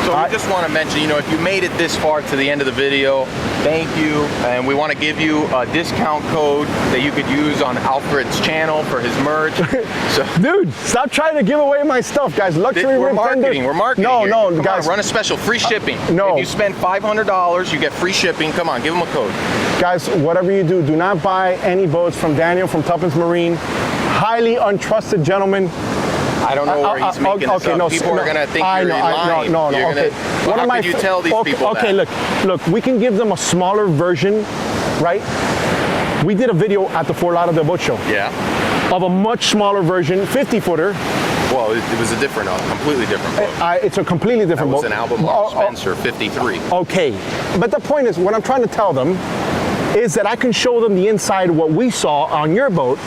So we just want to mention, if you made it this far to the end of the video, thank you. And we want to give you a discount code that you could use on Alfred's channel for his merch. So, dude, stop trying to give away my stuff, guys. Luxury we're Rig marketing. Tender. We're marketing. No, here. no, Come guys. on, run a special, free shipping. No. If you spend $500, you get free shipping. Come on, give them a code. Guys, whatever you do not buy any boats from Daniel from Tuppence Marine. Highly untrusted gentleman. I don't know where he's making this up. People are going to think you're lying. No, You're okay. How can you tell these people okay, that? look, we can give them a smaller version, right? We did a video at the Fort Lauderdale Boat Show. Yeah. Of a much smaller version, 50-footer. Well, it was a completely different boat. It's a completely different boat. It was an Albemarle Spencer 53. Okay, but the point is, what I'm trying to tell them is that I can show them the inside of what we saw on your boat.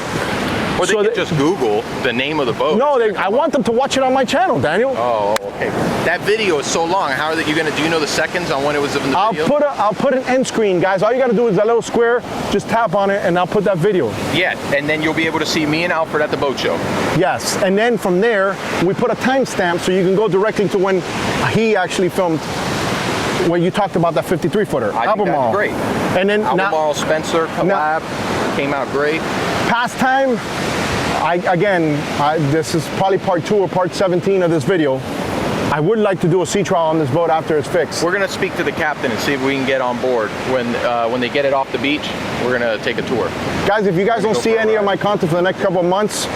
Or they could just Google the name of the boat. No, I want them to watch it on my channel, Daniel. Oh, okay. That video is so long. How are you going to? Do you know the seconds on when it was in the video? I'll put an end screen, guys. All you got to do is that little square. Just tap on it, and I'll put that video. Yeah, and then you'll be able to see me and Alfred at the boat show. Yes, and then from there we put a timestamp so you can go directly to when he actually filmed. Where you talked about that 53-footer, I think that's great. And then Albemarle Spencer collab came out great. Pastime. This is probably part 2 or part 17 of this video. I would like to do a sea trial on this boat after it's fixed. We're going to speak to the captain and see if we can get on board. When they get it off the beach, we're going to take a tour. Guys, if you guys don't see any of my content for the next couple of months,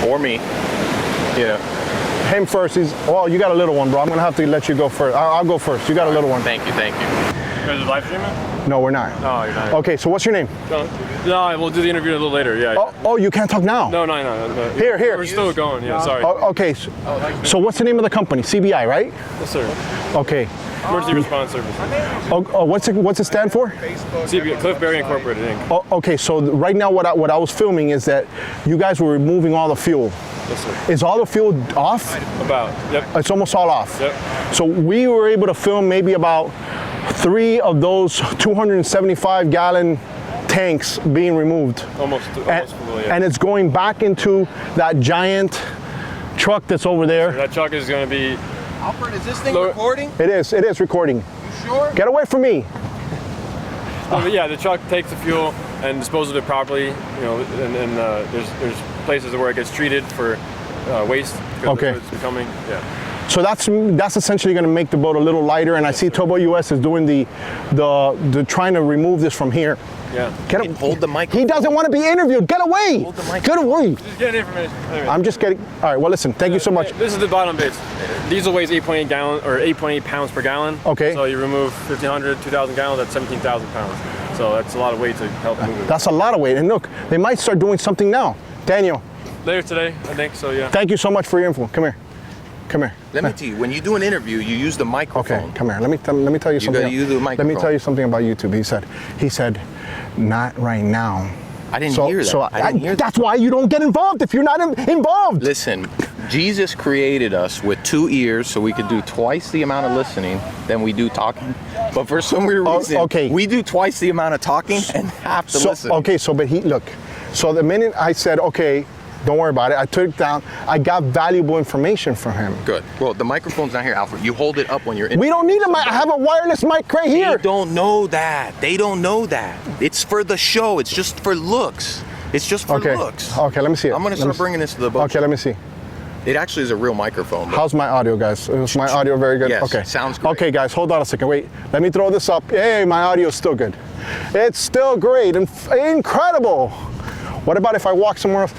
or me, him first. You got a little one, bro. I'm gonna have to let you go first. I'll go first. You got a little one. Thank you. You guys are live streaming? No, we're not. No, you're not. Okay, so what's your name? No, we'll do the interview a little later. Yeah. Oh, you can't talk now. No. Here. We're still going. Yeah, sorry. Okay. So what's the name of the company? CBI, right? Yes, sir. Okay. Emergency Response Service. What's it stand for? CBI, Cliff Berry Incorporated Inc. Okay. So right now, what I was filming is that you guys were removing all the fuel. Yes, sir. Is all the fuel off? About. Yep. It's almost all off. Yep. So we were able to film maybe about 3 of those 275-gallon tanks being removed. Almost fully, yeah. And it's going back into that giant truck that's over there. That truck is going to be... Alfred, is this thing recording? It is recording. You sure? Get away from me. But yeah, the truck takes the fuel and disposes of it properly. And there's places where it gets treated for waste. Okay. It's becoming, yeah. So that's essentially going to make the boat a little lighter. And I see Towboat US is doing the trying to remove this from here. Yeah. Hold the mic. He doesn't want to be interviewed. Get away. Hold the mic. Get away. Just getting information. Anyway. I'm just getting. All right. Well, listen. Thank you so much. This is the bottom base. Diesel weighs 8.8 gallon or 8.8 pounds per gallon. Okay. So you remove 1,500, 2,000 gallons. That's 17,000 pounds. So that's a lot of weight to help move it. That's a lot of weight. And look, they might start doing something now. Daniel. Later today, I think. So yeah. Thank you so much for your info. Come here. Let me tell you, when you do an interview, you use the microphone. Okay, come here. Let me tell you something. gotta use the Let me microphone. tell you something about YouTube. He said, not right now. I didn't hear that. So I didn't hear that. that's why you don't get involved if you're not involved. Listen, Jesus created us with 2 ears so we could do twice the amount of listening than we do talking. But for some weird reason, we do twice the amount of talking and half the listening. Okay, so the minute I said, okay, don't worry about it, I took it down, I got valuable information from him. Good. Well, the microphone's not here, Alfred. You hold it up when you're in. We don't need a mic. I have a wireless mic right here. They don't know that. It's for the show. It's just for looks. It's just for looks. Okay, let me see it. I'm going to start bringing this to the boat. Okay, let me see. It actually is a real microphone. How's my audio, guys? Is my audio very good? Yes, okay. sounds great. Okay, guys, hold on a second. Wait, let me throw this up. Hey, my audio is still good. It's still great and incredible. What about if I walk somewhere else?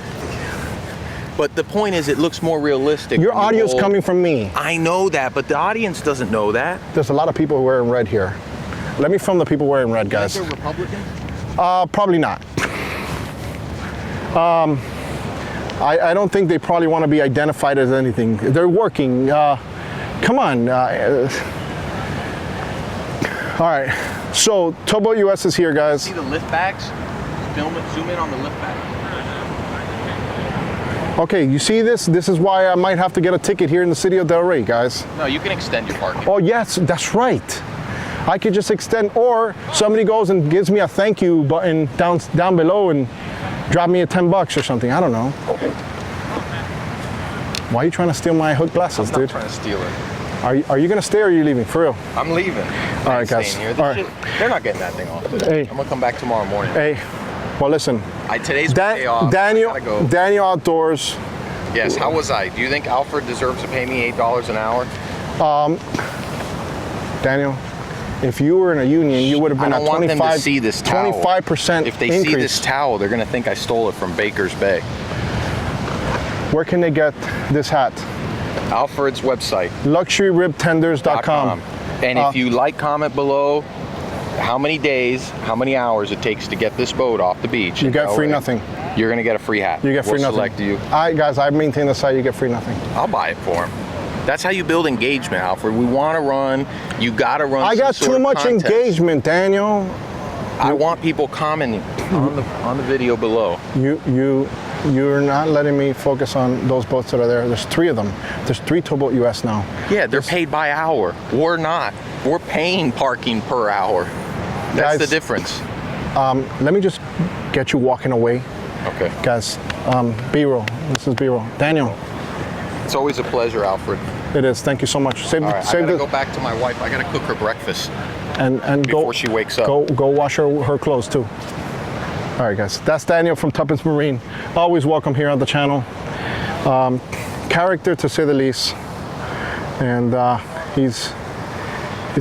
But the point is, it looks more realistic. Your audio is coming from me. I know that, but the audience doesn't know that. There's a lot of people wearing red here. Let me film the people wearing red, guys. You think they're Republican? Probably not. I don't think they probably want to be identified as anything. They're working. Come on. All right, so Towboat US is here, guys. See the lift backs? Film it, zoom in on the lift back. Okay, you see this? This is why I might have to get a ticket here in the city of Del Rey, guys. No, you can extend your parking. Oh yes, that's right. I could just extend, or somebody goes and gives me a thank you button down below and drop me a $10 or something. I don't know. Why are you trying to steal my hook glasses, I'm not dude? trying to steal it. Are you gonna stay or are you leaving? For real? I'm leaving. All right, guys. Here. All right. They're not getting that thing off. Hey. I'm gonna come back tomorrow morning. Hey, well listen. Today's my day off. Daniel, I gotta go. Daniel Outdoors. Yes. How was I? Do you think Alfred deserves to pay me $8 an hour? Daniel, if you were in a union, you would have been I at don't want them to see this towel. 25% If they increase. see this towel, they're gonna think I stole it from Baker's Bay. Where can they get this hat? Alfred's website. LuxuryRibTenders.com. And if you like, comment below how many days, how many hours it takes to get this boat off the beach. You get free nothing. You're gonna get a free hat. You get free nothing. Select you. All right, guys, I maintain the site. You get free nothing. I'll buy it for him. That's how you build engagement, Alfred. We want to run. You got to run. I got too much engagement, Daniel. I want people commenting on the video below. You're not letting me focus on those boats that are there. There's 3 of them. There's 3 Towboat US now. Yeah, they're paid by hour. We're not. We're paying parking per hour. That's Guys, the difference. Let me just get you walking away. Okay. Guys, B-roll. This is B-roll. Daniel. It's always a pleasure, Alfred. It is. Thank you so much. All right, I gotta go back to my wife. I gotta cook her breakfast and before she wakes up. Go wash her clothes too. All right, guys. That's Daniel from Tuppence Marine. Always welcome here on the channel. Character to say the least, and he's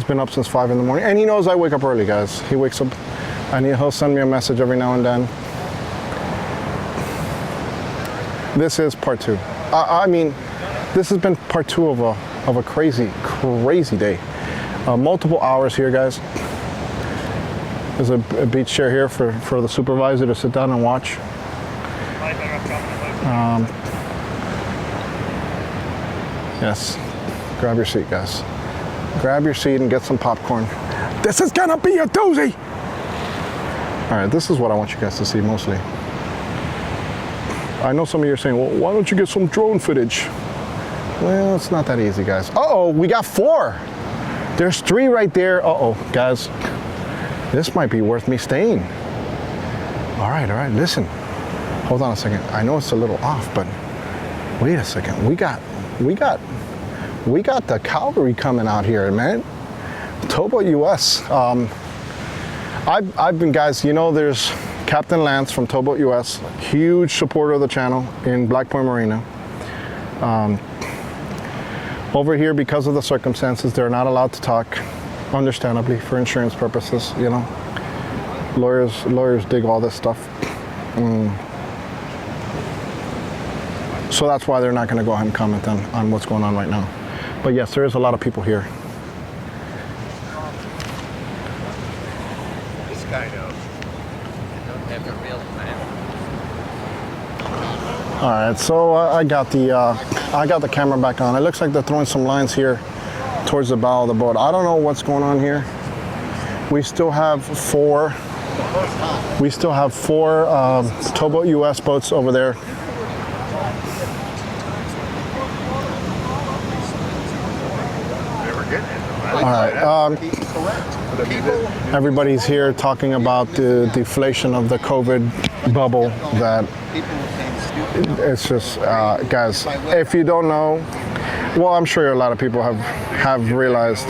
been up since 5 in the morning, and he knows I wake up early, guys. He wakes up, and he'll send me a message every now and then. This is part 2. I mean, this has been part 2 of a crazy day. Multiple hours here, guys. There's a beach chair here for the supervisor to sit down and watch. Yes, grab your seat, guys. Grab your seat and get some popcorn. This is gonna be a doozy. All right, this is what I want you guys to see mostly. I know some of you are saying, well, why don't you get some drone footage? Well, it's not that easy, guys. Uh-oh, we got 4. There's 3 right there. Uh-oh, guys. This might be worth me staying. All right, listen. Hold on a second. I know it's a little off, but wait a second. We got the cavalry coming out here, man. Towboat US. I've been, guys, you know, there's Captain Lance from Towboat US, huge supporter of the channel in Black Point Marina. Over here, because of the circumstances, they're not allowed to talk, understandably, for insurance purposes, you know. Lawyers dig all this stuff. So that's why they're not going to go ahead and comment on what's going on right now. But yes, there is a lot of people here. This guy knows. All right, so I got the camera back on. It looks like they're throwing some lines here towards the bow of the boat. I don't know what's going on here. We still have 4. We still have 4 Towboat US boats over there. All right. Everybody's here talking about the deflation of the COVID bubble. That it's just, guys. If you don't know, well, I'm sure a lot of people have realized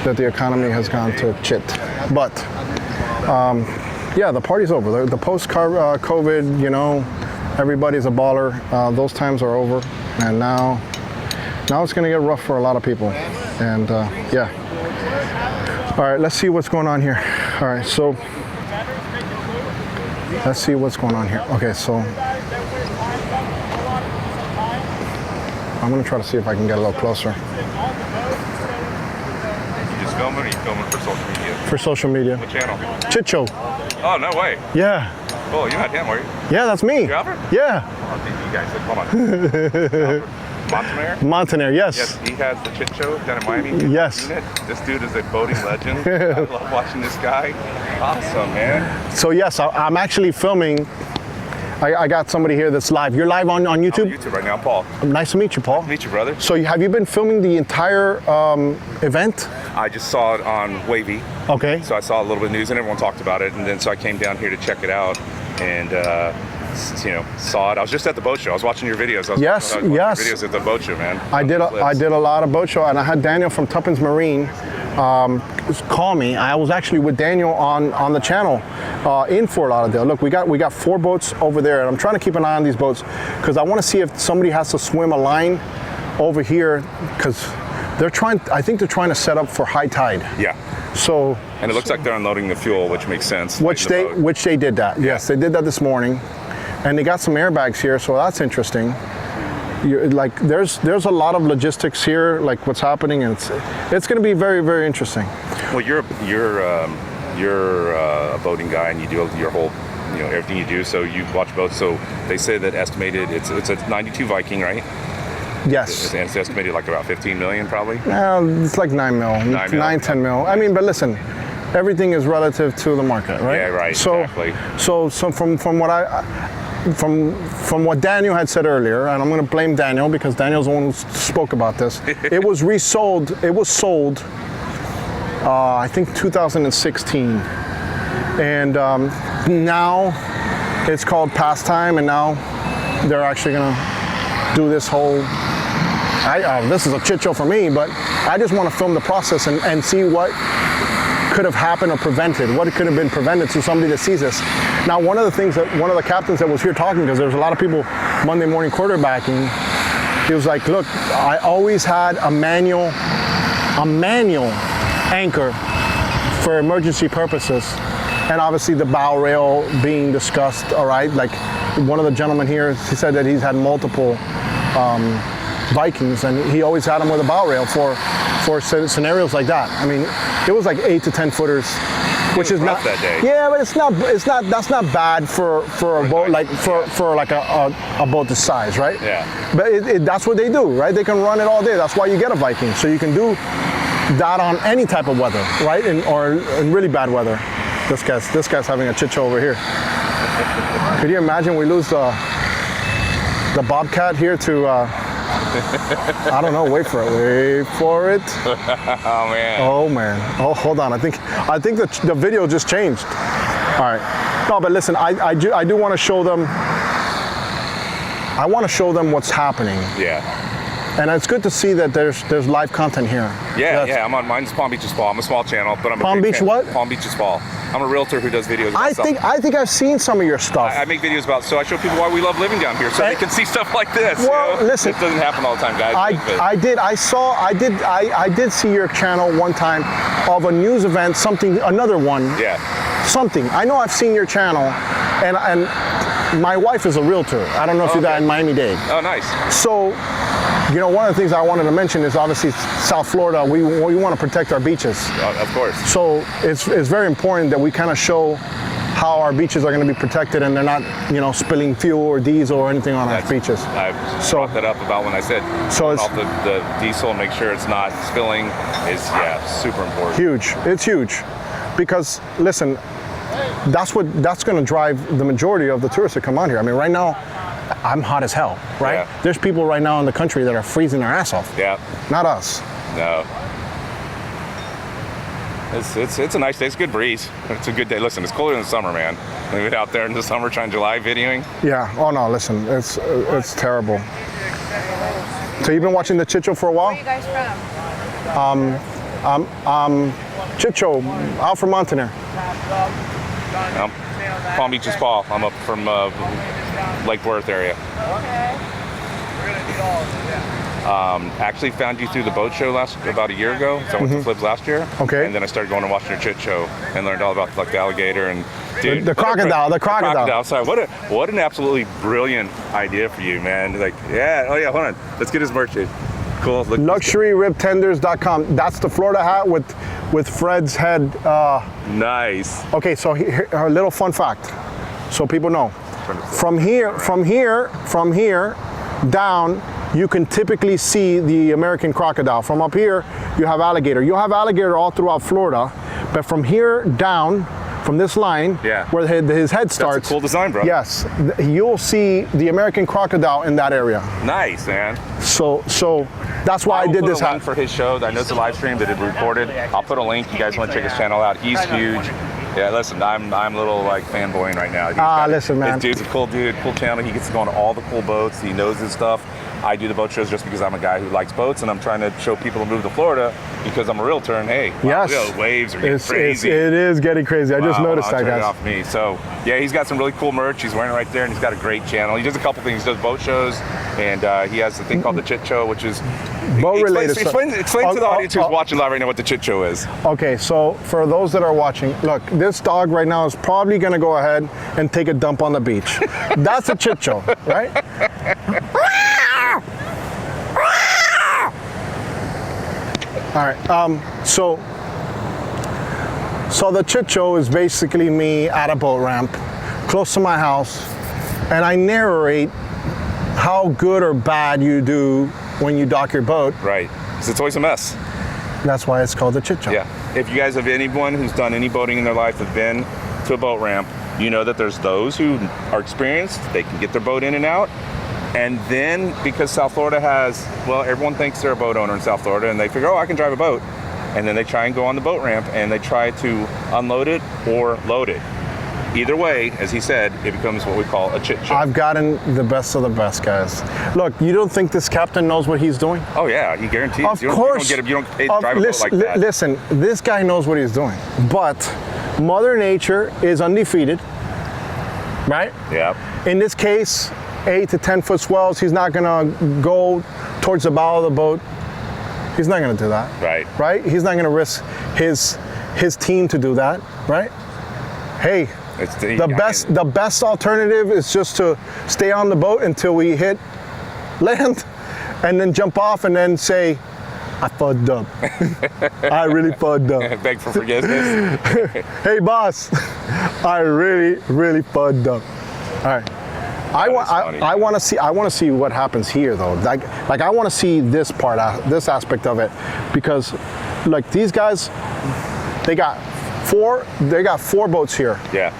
that the economy has gone to Chit. But yeah, the party's over. The post-COVID, you know, everybody's a baller. Those times are over, and now it's going to get rough for a lot of people. And yeah. All right, let's see what's going on here. All right, so let's see what's going on here. Okay, so I'm going to try to see if I can get a little closer. You just filming, or you filming for social media? For social media. What channel? Chit Show. Oh, no way. Yeah. Oh, you're not him, are you? Yeah, that's me. You Alfred? Yeah. Oh, I think you guys, hold on. Montaner, yes. Yes, he has the Chit show down in Miami. Yes. This dude is a boating legend. I love watching this guy. Awesome, man. So yes, I'm actually filming. I got somebody here that's live. You're live on YouTube? I'm on YouTube right now, Paul. Nice to meet you, Paul. Nice to meet you, brother. So have you been filming the entire event? I just saw it on Wavy. Okay. So I saw a little bit of news and everyone talked about it. And then so I came down here to check it out and, saw it. I was just at the boat show. I was watching your videos. I was watching your videos at the boat show, man. I did a lot of boat show, and I had Daniel from Tuppence Marine call me. I was actually with Daniel on the channel in Fort Lauderdale. Look, we got 4 boats over there, and I'm trying to keep an eye on these boats because I want to see if somebody has to swim a line over here because I think they're trying to set up for high tide. Yeah. So. And it looks like they're unloading the fuel, which makes sense. Which they did that. Yes, they did that this morning, and they got some airbags here, so that's interesting. There's a lot of logistics here, like what's happening, and it's going to be very, very interesting. Well, you're a boating guy, and you do your whole, everything you do. So you watch boats. So they say that estimated it's a 92 Viking, right? Yes. It's estimated like about 15 million, probably. It's like 9 mil, 10 mil. I mean, but listen, everything is relative to the market, right? Yeah, right. So, exactly. So from what Daniel had said earlier, and I'm going to blame Daniel because Daniel's the one who spoke about this. It was resold. It was sold, I think, 2016, and now it's called Pastime, and now they're actually going to do this whole. This is a chit show for me, but I just want to film the process and see what could have happened or prevented, what could have been prevented to somebody that sees this. Now, one of the captains that was here talking, because there's a lot of people Monday morning quarterbacking, he was like, look, I always had a manual anchor for emergency purposes, and obviously the bow rail being discussed, all right? Like one of the gentlemen here, he said that he's had multiple Vikings, and he always had them with a bow rail for scenarios like that. I mean, it was like 8 to 10 footers, which is not that day. Yeah, but that's not bad for a boat like for like a boat this size, right? Yeah. But that's what they do, right? They can run it all day. That's why you get a Viking, so you can do that on any type of weather, right? Or in really bad weather. This guy's having a chit show over here. Could you imagine we lose the Bobcat here to? I don't know. Wait for it. Oh man. Oh, hold on. I think the video just changed. All right. No, but listen. I do want to show them. I want to show them what's happening. Yeah. And it's good to see that there's live content here. Yeah. I'm on mine's Palm Beach Spa. I'm a small channel, but I'm a Palm big Beach fan. what? Palm Beach Spa. I'm a realtor who does videos about I think I've seen some of your stuff. I make videos about, so I show people why we love living down here, so they can see stuff like this. Well, listen, it doesn't happen all the time, guys. I did see your channel one time of a news event, another one. Yeah. Something. I know I've seen your channel, and my wife is a realtor. I don't know if you're that in Miami-Dade. Oh, nice. So, one of the things I wanted to mention is obviously South Florida, we want to protect our beaches. Of course. So it's very important that we kind of show how our beaches are going to be protected and they're not, spilling fuel or diesel or anything on our beaches. I brought that up about when I said off the diesel and make sure it's not spilling is, super important. Huge. It's huge. Because, listen, that's going to drive the majority of the tourists that come on here. I mean, right now, I'm hot as hell, right? Yeah. There's people right now in the country that are freezing their ass off. Yeah. Not us. No. It's a nice day. It's a good breeze. It's a good day. Listen, it's colder than the summer, man. We've been out there in the summer trying July videoing. Yeah. Oh no, listen, it's terrible. So you've been watching the Chit Show for a while? Where are you guys from? Chit Show, Alfred, Montaner. Palm Beach Spa. I'm up from Lake Worth area. Actually found you through the boat show about a year ago. So I went to Flibs last year. Okay. And then I started going and watching your Chit Show and learned all about like the alligator and dude, the crocodile. The crocodile. Sorry, what an absolutely brilliant idea for you, man. Like, hold on. Let's get his merch in. Cool. LuxuryRibTenders.com. That's the Florida hat with Fred's head. Nice. Okay, so here a little fun fact, so people know. From here down, you can typically see the American crocodile. From up here, you have alligator. You'll have alligator all throughout Florida, but from here down, from this line, where his head starts. That's a cool design, bro. Yes, you'll see the American crocodile in that area. Nice, man. So that's why I did this. I'll put a link for his show. I know it's a live stream that it recorded. I'll put a link. You guys want to check his channel out? He's huge. Yeah, listen, I'm a little like fanboying right now. Listen, man. This dude's a cool dude, cool channel. He gets to go on all the cool boats. He knows his stuff. I do the boat shows just because I'm a guy who likes boats, and I'm trying to show people to move to Florida because I'm a realtor. And hey, yes, wow, waves are getting crazy. It is getting crazy. I just noticed that, guys. Off me. So yeah, he's got some really cool merch. He's wearing it right there, and he's got a great channel. He does a couple things. He does boat shows, and he has a thing called the Chit Show, which is boat related. Explain to the audience who's watching live right now what the Chit Show is. Okay, so for those that are watching, look, this dog right now is probably going to go ahead and take a dump on the beach. That's a Chit Show, right? All right, so the Chit Show is basically me at a boat ramp close to my house, and I narrate how good or bad you do when you dock your boat. Right, because it's always a mess. That's why it's called the Chit Show. Yeah, if you guys have anyone who's done any boating in their life, have been to a boat ramp, you know that there's those who are experienced, they can get their boat in and out. And then, because South Florida has, well, everyone thinks they're a boat owner in South Florida, and they figure, oh, I can drive a boat. And then they try and go on the boat ramp, and they try to unload it or load it. Either way, as he said, it becomes what we call a Chit Show. I've gotten the best of the best, guys. Look, you don't think this captain knows what he's doing? Oh, yeah, he guarantees. Of course. You don't pay to drive a boat like that. Listen, this guy knows what he's doing. But Mother Nature is undefeated, right? Yeah. In this case, 8 to 10 foot swells, he's not gonna go towards the bow of the boat. He's not gonna do that. Right? He's not gonna risk his team to do that, right? Hey, the best alternative is just to stay on the boat until we hit land and then jump off and then say, I fucked up. I really fucked up. Beg for forgiveness. Hey boss, I really fucked up. All right. I want to see what happens here though. Like I want to see this part, this aspect of it, because like these guys, they got four boats here. Yeah.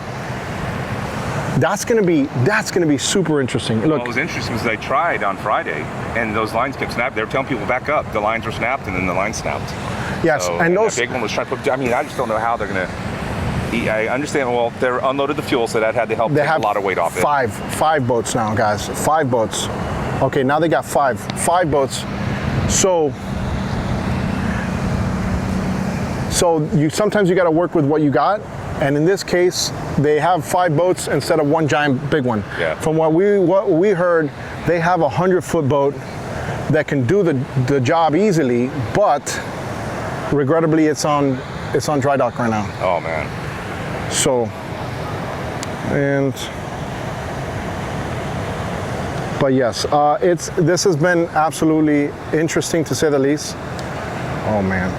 That's gonna be super interesting. Look, what was interesting was they tried on Friday, and those lines kept snapping. They were telling people back up. The lines were snapped, and then the line snapped. Yes, so, and those that big one was trying to put. I mean, I just don't know how they're gonna. I understand. Well, they unloaded the fuel, so that had to help take a lot of weight off it. Five boats now, guys. 5 boats. Okay, now they got five boats. So sometimes you got to work with what you got, and in this case, they have 5 boats instead of one giant big one. Yeah. From what we heard, they have a 100-foot boat that can do the job easily, but regrettably, it's on dry dock right now. Oh man. So, but yes, this has been absolutely interesting to say the least. Oh man.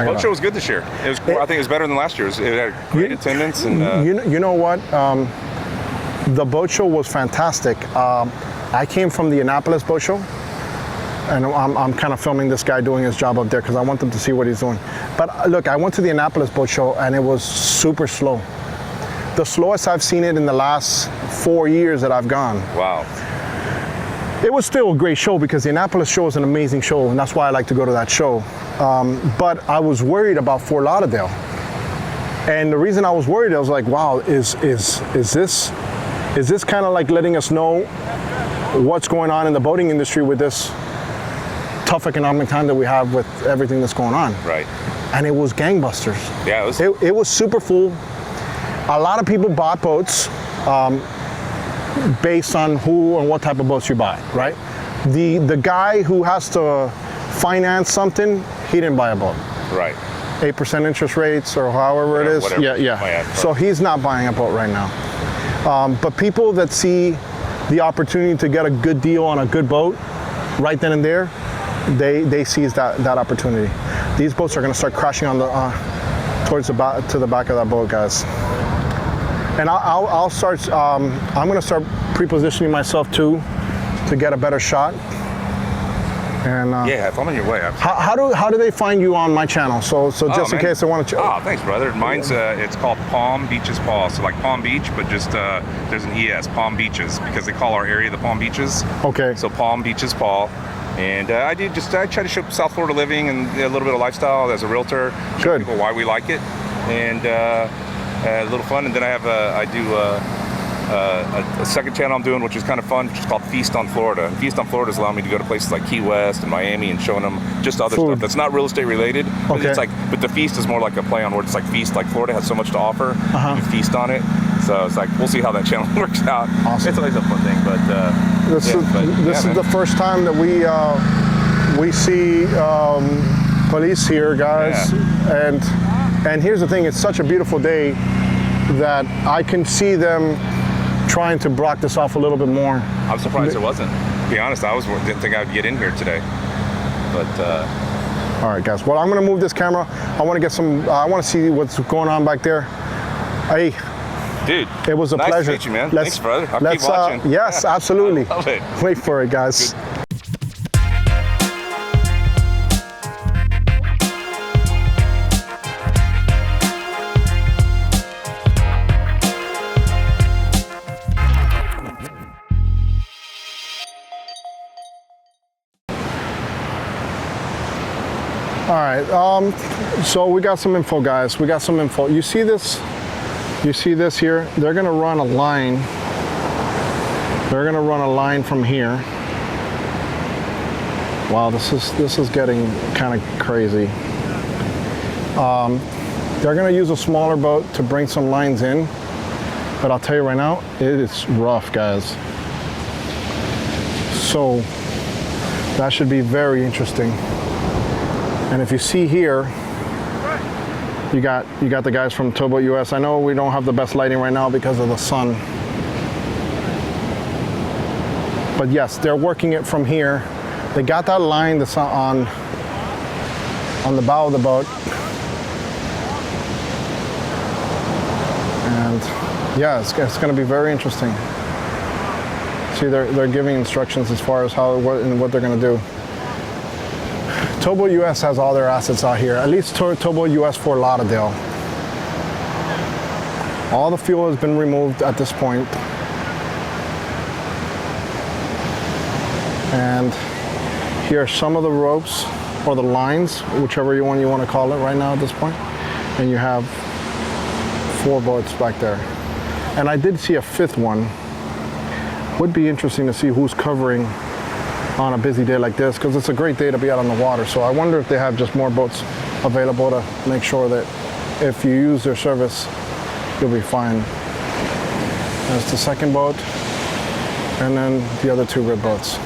Boat show was good this year. It was. I think it was better than last year. It had great attendance and. You know what? The boat show was fantastic. I came from the Annapolis boat show, and I'm kind of filming this guy doing his job up there because I want them to see what he's doing. But look, I went to the Annapolis boat show and it was super slow. The slowest I've seen it in the last 4 years that I've gone. Wow. It was still a great show because the Annapolis show is an amazing show, and that's why I like to go to that show. But I was worried about Fort Lauderdale. And the reason I was worried, I was like, wow, is this kind of like letting us know what's going on in the boating industry with this tough economic time that we have with everything that's going on? Right. And it was gangbusters. Yeah, it was super full. A lot of people bought boats based on who and what type of boats you buy, right? The guy who has to finance something, he didn't buy a boat. Right. 8% interest rates or however it is. Yeah. So he's not buying a boat right now. But people that see the opportunity to get a good deal on a good boat right then and there, they seize that opportunity. These boats are going to start crashing on to the back of that boat, guys. And I'll start. I'm going to start pre-positioning myself too, to get a better shot. And Yeah, if I'm on your way. how do they find you on my channel? So just in man. case they want to. Oh, thanks, brother. Mine's it's called Palm Beaches Paul. So like Palm Beach, but just there's an ES, Palm Beaches, because they call our area the Palm Beaches. Okay. So Palm Beaches Paul. And I try to show South Florida living and a little bit of lifestyle as a realtor. Show Good. people why we like it, and a little fun. And then I do a second channel I'm doing, which is kind of fun, which is called Feast on Florida. And Feast on Florida is allowing me to go to places like Key West and Miami and showing them just other Food. stuff that's not real estate related. But Okay. it's like, but the feast is more like a play on words. It's like feast, like Florida has so much to offer. You feast on it. So it's like, we'll see how that channel works out. Awesome. It's always a fun thing, but This is the first time that we see police here, guys. And here's the thing: it's such a beautiful day that I can see them trying to block this off a little bit more. I'm surprised there wasn't. To be honest, didn't think I would get in here today. But All right, guys. Well, I'm gonna move this camera. I want to get some. I want to see what's going on back there. Hey, dude, it was a nice pleasure. to meet you, man. Thanks, brother. I'll keep watching. Yes, Yeah. absolutely. I love it. Wait for it, guys. All right, so we got some info, guys. We got some info. You see this? You see this here? They're gonna run a line. They're gonna run a line from here. Wow, this is getting kind of crazy. They're gonna use a smaller boat to bring some lines in, but I'll tell you right now, it is rough, guys. So that should be very interesting. And if you see here, you got the guys from Towboat US. I know we don't have the best lighting right now because of the sun. But yes, they're working it from here. They got that line that's on the bow of the boat. And yeah, it's going to be very interesting. See, they're giving instructions as far as what they're going to do. Towboat US has all their assets out here, at least Towboat US Fort Lauderdale. All the fuel has been removed at this point. And here are some of the ropes, or the lines, whichever one you want to call it right now at this point. And you have 4 boats back there. And I did see a 5th one. Would be interesting to see who's covering on a busy day like this, because it's a great day to be out on the water. So I wonder if they have just more boats available to make sure that if you use their service, you'll be fine. There's the second boat, and then the other 2 red boats.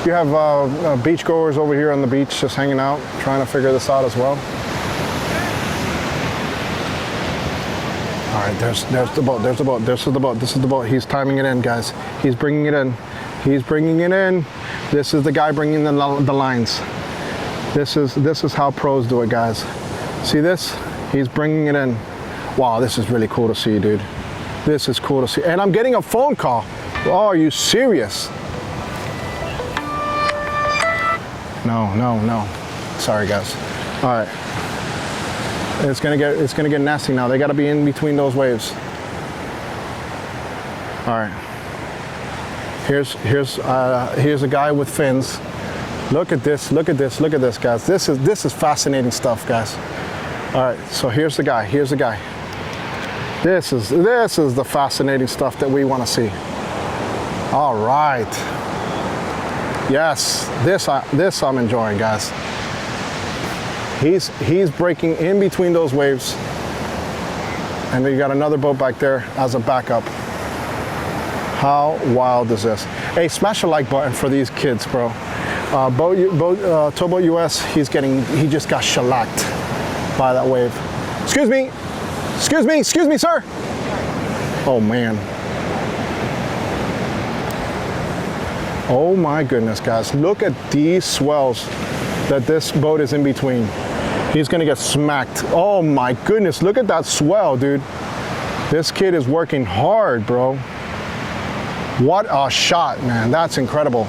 You have beachgoers over here on the beach just hanging out, trying to figure this out as well. All right, there's the boat, this is the boat. He's timing it in, guys. He's bringing it in. This is the guy bringing the lines. This is how pros do it, guys. See this? He's bringing it in. Wow, this is really cool to see, dude. This is cool to see. And I'm getting a phone call. Oh, are you serious? No. Sorry, guys. All right. It's gonna get nasty now. They gotta be in between those waves. All right. Here's a guy with fins. Look at this, guys. This is fascinating stuff, guys. All right, so here's the guy. This is the fascinating stuff that we want to see. All right. Yes, this I'm enjoying, guys. He's breaking in between those waves, and then you got another boat back there as a backup. How wild is this? Hey, smash a like button for these kids, bro. Towboat US, he just got shellacked by that wave. Excuse me, sir. Oh man. Oh my goodness, guys. Look at these swells that this boat is in between. He's gonna get smacked. Oh my goodness, look at that swell, dude. This kid is working hard, bro. What a shot, man. That's incredible.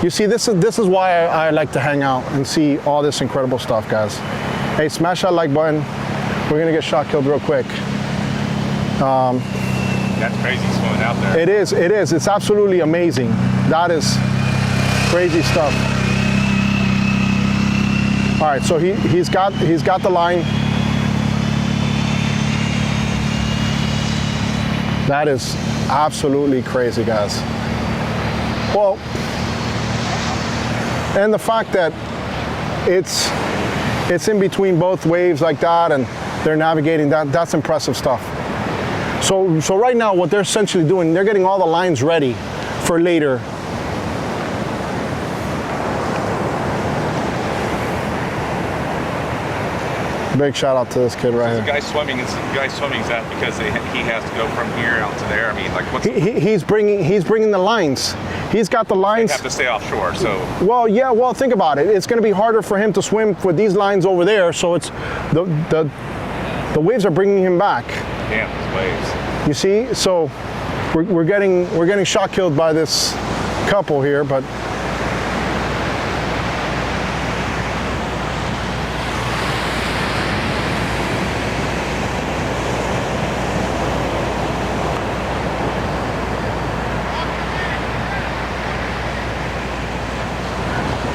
You see, this is why I like to hang out and see all this incredible stuff, guys. Hey, smash that like button. We're gonna get shot killed real quick. That's crazy swimming out there. It is. It's absolutely amazing. That is crazy stuff. All right, so he's got the line. That is absolutely crazy, guys. Well, and the fact that it's in between both waves like that, and they're navigating that's impressive stuff. So right now, what they're essentially doing, they're getting all the lines ready for later. Big shout out to this kid right here. The guy swimming is that because he has to go from here out to there. I mean, like what's he's bringing the lines. He's got the lines. They have to stay offshore, so. Well, yeah. Well, think about it. It's going to be harder for him to swim with these lines over there. So it's the waves are bringing him back. Damn, these waves. You see, so we're getting shot killed by this couple here, but.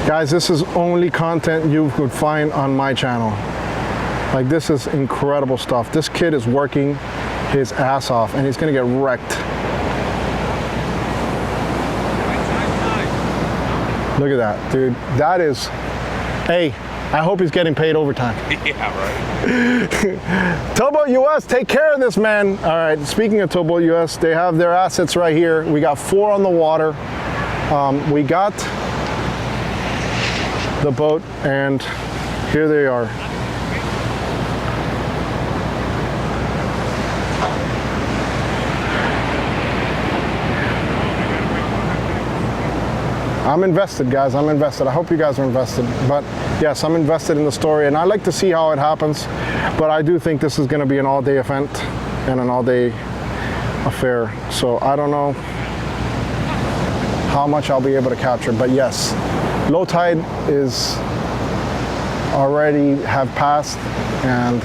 Guys, this is only content you could find on my channel. Like, this is incredible stuff. This kid is working his ass off and he's gonna get wrecked. Look at that, dude. That is, hey, I hope he's getting paid overtime. Yeah, right. Towboat US, take care of this man. All right, speaking of Towboat US, they have their assets right here. We got 4 on the water. We got the boat, and here they are. I'm invested, guys. I'm invested. I hope you guys are invested. But yes, I'm invested in the story, and I like to see how it happens. But I do think this is going to be an all-day event and an all-day affair. So I don't know how much I'll be able to capture, but yes, low tide is already have passed, and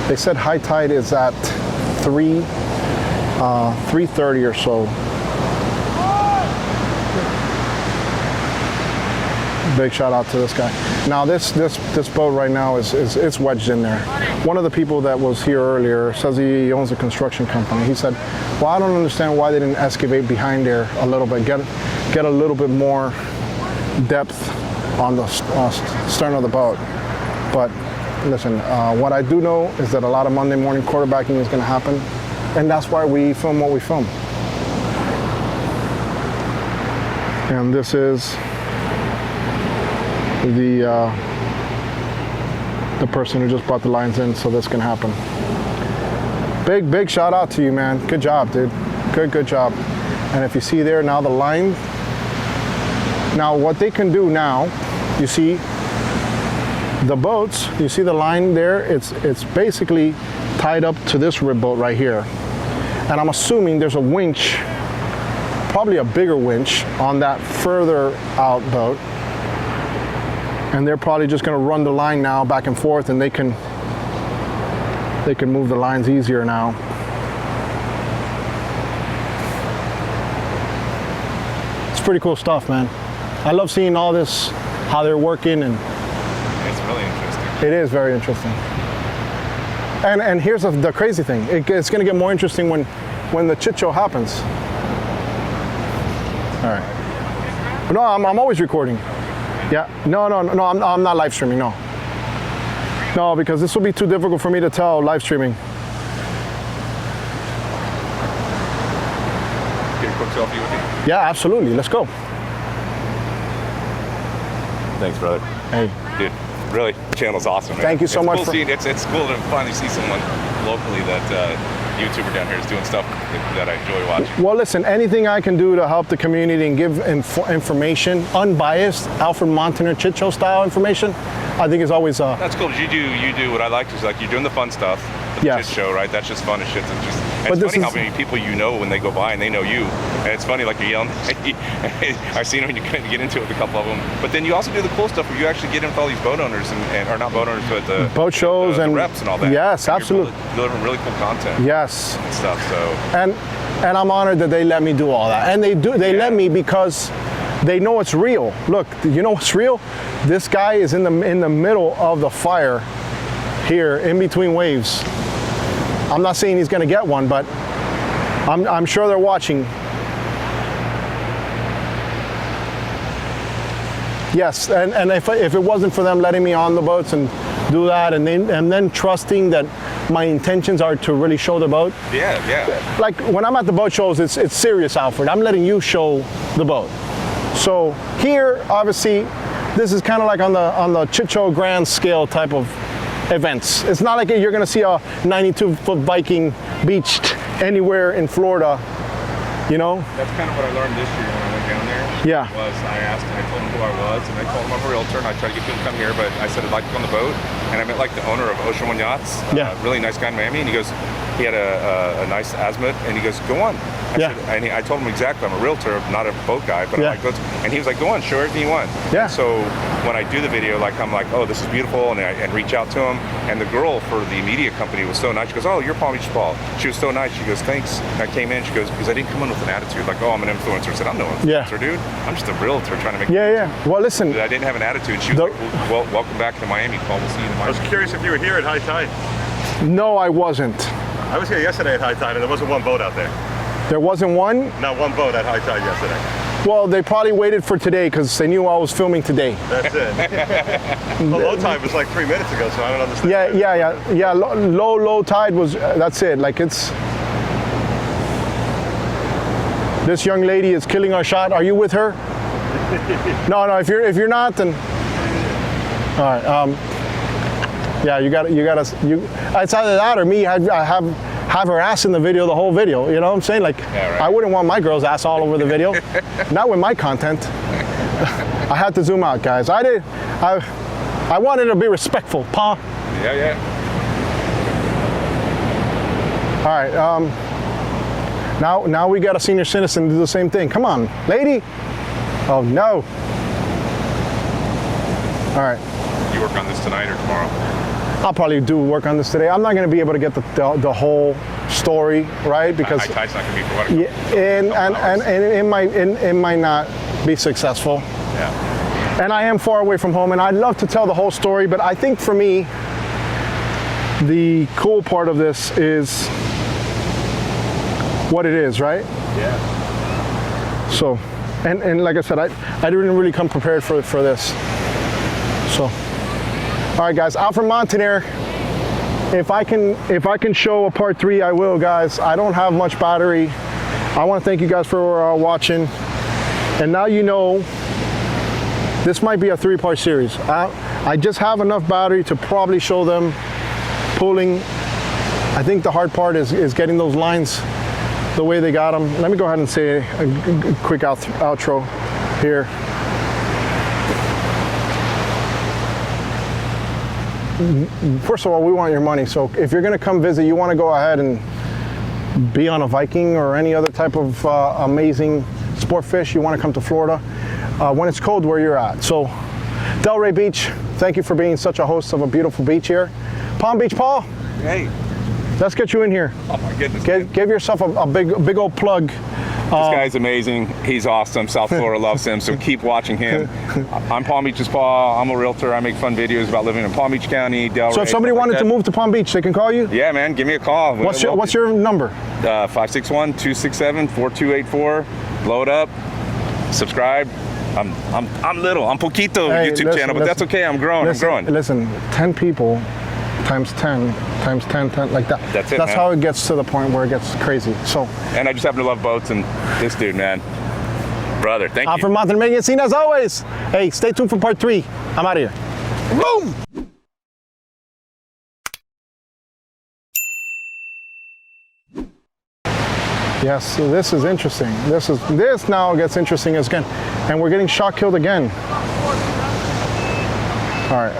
they said high tide is at 3:30 or so. Big shout out to this guy. Now this boat right now is wedged in there. One of the people that was here earlier says he owns a construction company. He said, well, I don't understand why they didn't excavate behind there a little bit, get a little bit more depth on the stern of the boat. But listen, what I do know is that a lot of Monday morning quarterbacking is going to happen, and that's why we film what we film. And this is the person who just brought the lines in, so this can happen. Big shout out to you, man. Good job, dude. Good job. And if you see there now the line. Now what they can do now, you see the boats, you see the line there, it's basically tied up to this rib boat right here. And I'm assuming there's a winch, probably a bigger winch on that further out boat. And they're probably just gonna run the line now back and forth, and they can move the lines easier now. It's pretty cool stuff, man. I love seeing all this, how they're working, and It's really interesting. it is very interesting. And here's the crazy thing. It's going to get more interesting when the Chit show happens. All right. No, I'm always recording. Yeah. No, I'm not live streaming, no. No, because this will be too difficult for me to tell live streaming. Get a quick selfie with you. Yeah, absolutely. Let's go. Thanks, brother. Hey. Dude, really, the channel's awesome, man. Thank you so much Cool it's cool to finally see someone locally that YouTuber down here is doing stuff that I enjoy watching. Well, listen, anything I can do to help the community and give information, unbiased, Alfred Montaner Chit Show style information, I think it's always That's cool. 'Cause you do what I like is like you're doing the fun stuff. The Yes. Chit show, right? That's just fun as shit. It's just. And But it's this funny how is- many people you know when they go by and they know you. And it's funny, like you're yelling. I've seen when you kind of get into it with a couple of them. But then you also do the cool stuff where you actually get in with all these boat owners and or not boat owners, but the boat shows the and reps and all that. Yes, And absolutely. You're delivering really cool content Yes. and stuff. So And I'm honored that they let me do all that. And they let me because they know it's real. Look, you know what's real? This guy is in the middle of the fire here, in between waves. I'm not saying he's going to get one, but I'm sure they're watching. Yes, and if it wasn't for them letting me on the boats and do that, and then trusting that my intentions are to really show the boat. yeah. Like when I'm at the boat shows, it's serious, Alfred. I'm letting you show the boat. So here, obviously, this is kind of like on the Chit Show grand scale type of events. It's not like you're going to see a 92-foot Viking beached anywhere in Florida, you know? That's kind of what I learned this year when I went down there. Yeah. Was I told them who I was, and I told them I'm a realtor, and I tried to get people to come here, but I said I'd like to go on the boat, and I met like the owner of Ocean One Yachts, Yeah. really nice guy in Miami, and he goes, he had a nice azimuth, and he goes, go on. Yeah. I told him exactly, I'm a realtor, not a boat guy, but Yeah. I'm like, and he was like, go on, show everything you want. Yeah. And so when I do the video, like I'm like, oh, this is beautiful, and reach out to him, and the girl for the media company was so nice. She goes, oh, you're Palm Beach Paul. She was so nice. She goes, thanks. And I came in. She goes, because I didn't come in with an attitude like, oh, I'm an influencer. I said, I'm no influencer, Yeah. dude. I'm just a realtor trying to make. Yeah. Well, listen. I didn't have an attitude. She was like, well, welcome back to Miami, Paul. We'll see you in I Miami. was curious if you were here at high tide. No, I wasn't. I was here yesterday at high tide, and there wasn't one boat out there. There wasn't one. Not one boat at high tide yesterday. Well, they probably waited for today because they knew I was filming today. That's it. The low tide was like 3 minutes ago, so I don't understand. Yeah. Low tide was. That's it. Like it's. This young lady is killing our shot. Are you with her? No. If you're not, then. All right. Yeah, you got. It's either that or me. I have her ass in the video, the whole video. You know what I'm saying? Like, Yeah, right. I wouldn't want my girl's ass all over the video. Not with my content. I had to zoom out, guys. I wanted to be respectful, Pa. Yeah. All right. Now we got a senior citizen do the same thing. Come on, lady. Oh no. All right. You work on this tonight or tomorrow? I'll probably do work on this today. I'm not going to be able to get the whole story right because High tide's not going to be for what? and it might not be successful. Yeah. And I am far away from home, and I'd love to tell the whole story, but I think for me, the cool part of this is what it is, right? Yeah. So, and like I said, I didn't really come prepared for this. So, all right, guys, Alfred Montaner. If I can show a part 3, I will, guys. I don't have much battery. I want to thank you guys for watching. And now you know this might be a 3-part series. I just have enough battery to probably show them pulling. I think the hard part is getting those lines the way they got them. Let me go ahead and say a quick outro here. First of all, we want your money. So if you're going to come visit, you want to go ahead and be on a Viking or any other type of amazing sport fish, you want to come to Florida when it's cold where you're at. So Delray Beach, thank you for being such a host of a beautiful beach here. Palm Beach Paul, Hey. let's get you in here. Oh my goodness. man. Give yourself a big old plug. This guy's amazing. He's awesome. South Florida loves him, so keep watching him. I'm Palm Beach's Paul. I'm a realtor. I make fun videos about living in Palm Beach County, Delray. So if somebody wanted to move to Palm Beach, they can call you? Yeah, man, give me a call. What's your number? 561-267-4284. Blow it up. Subscribe. I'm little. I'm poquito Hey, YouTube listen, channel, but that's okay. I'm growing. Listen, 10 people times 10 times 10, like that. That's it, That's man. how it gets to the point where it gets crazy. So, And I just happen to love boats, and this dude, man. Brother, thank you. Alfred Montaner making it seen as always. Hey, stay tuned for part 3. I'm out of here. Boom! Yes, so this is interesting. This now gets interesting again. And we're getting shot killed again. All right,